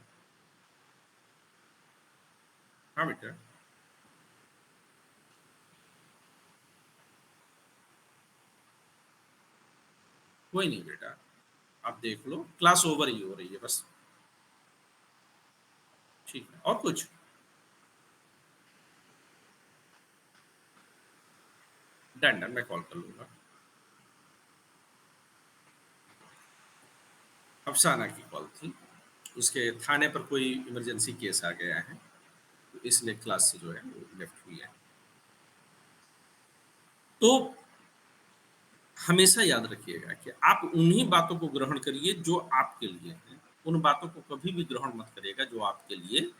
हाँ बेटा, कोई नहीं बेटा, आप देख लो, क्लास ओवर ही हो रही है बस, ठीक है। और कुछ? डन, मैं कॉल कर लूंगा। अफसाना की कॉल थी। उसके थाने पर कोई इमरजेंसी केस आ गया है, तो इसलिए क्लास से जो है वो लेफ्ट हुई है। तो हमेशा याद रखिएगा कि आप उन्हीं बातों को ग्रहण करिए जो आपके लिए हैं, उन बातों को कभी भी ग्रहण मत करिएगा जो आपके लिए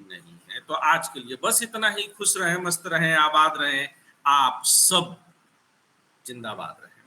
नहीं है। तो आज के लिए बस इतना ही। खुश रहें, मस्त रहें, आबाद रहें, आप सब जिंदाबाद रहें।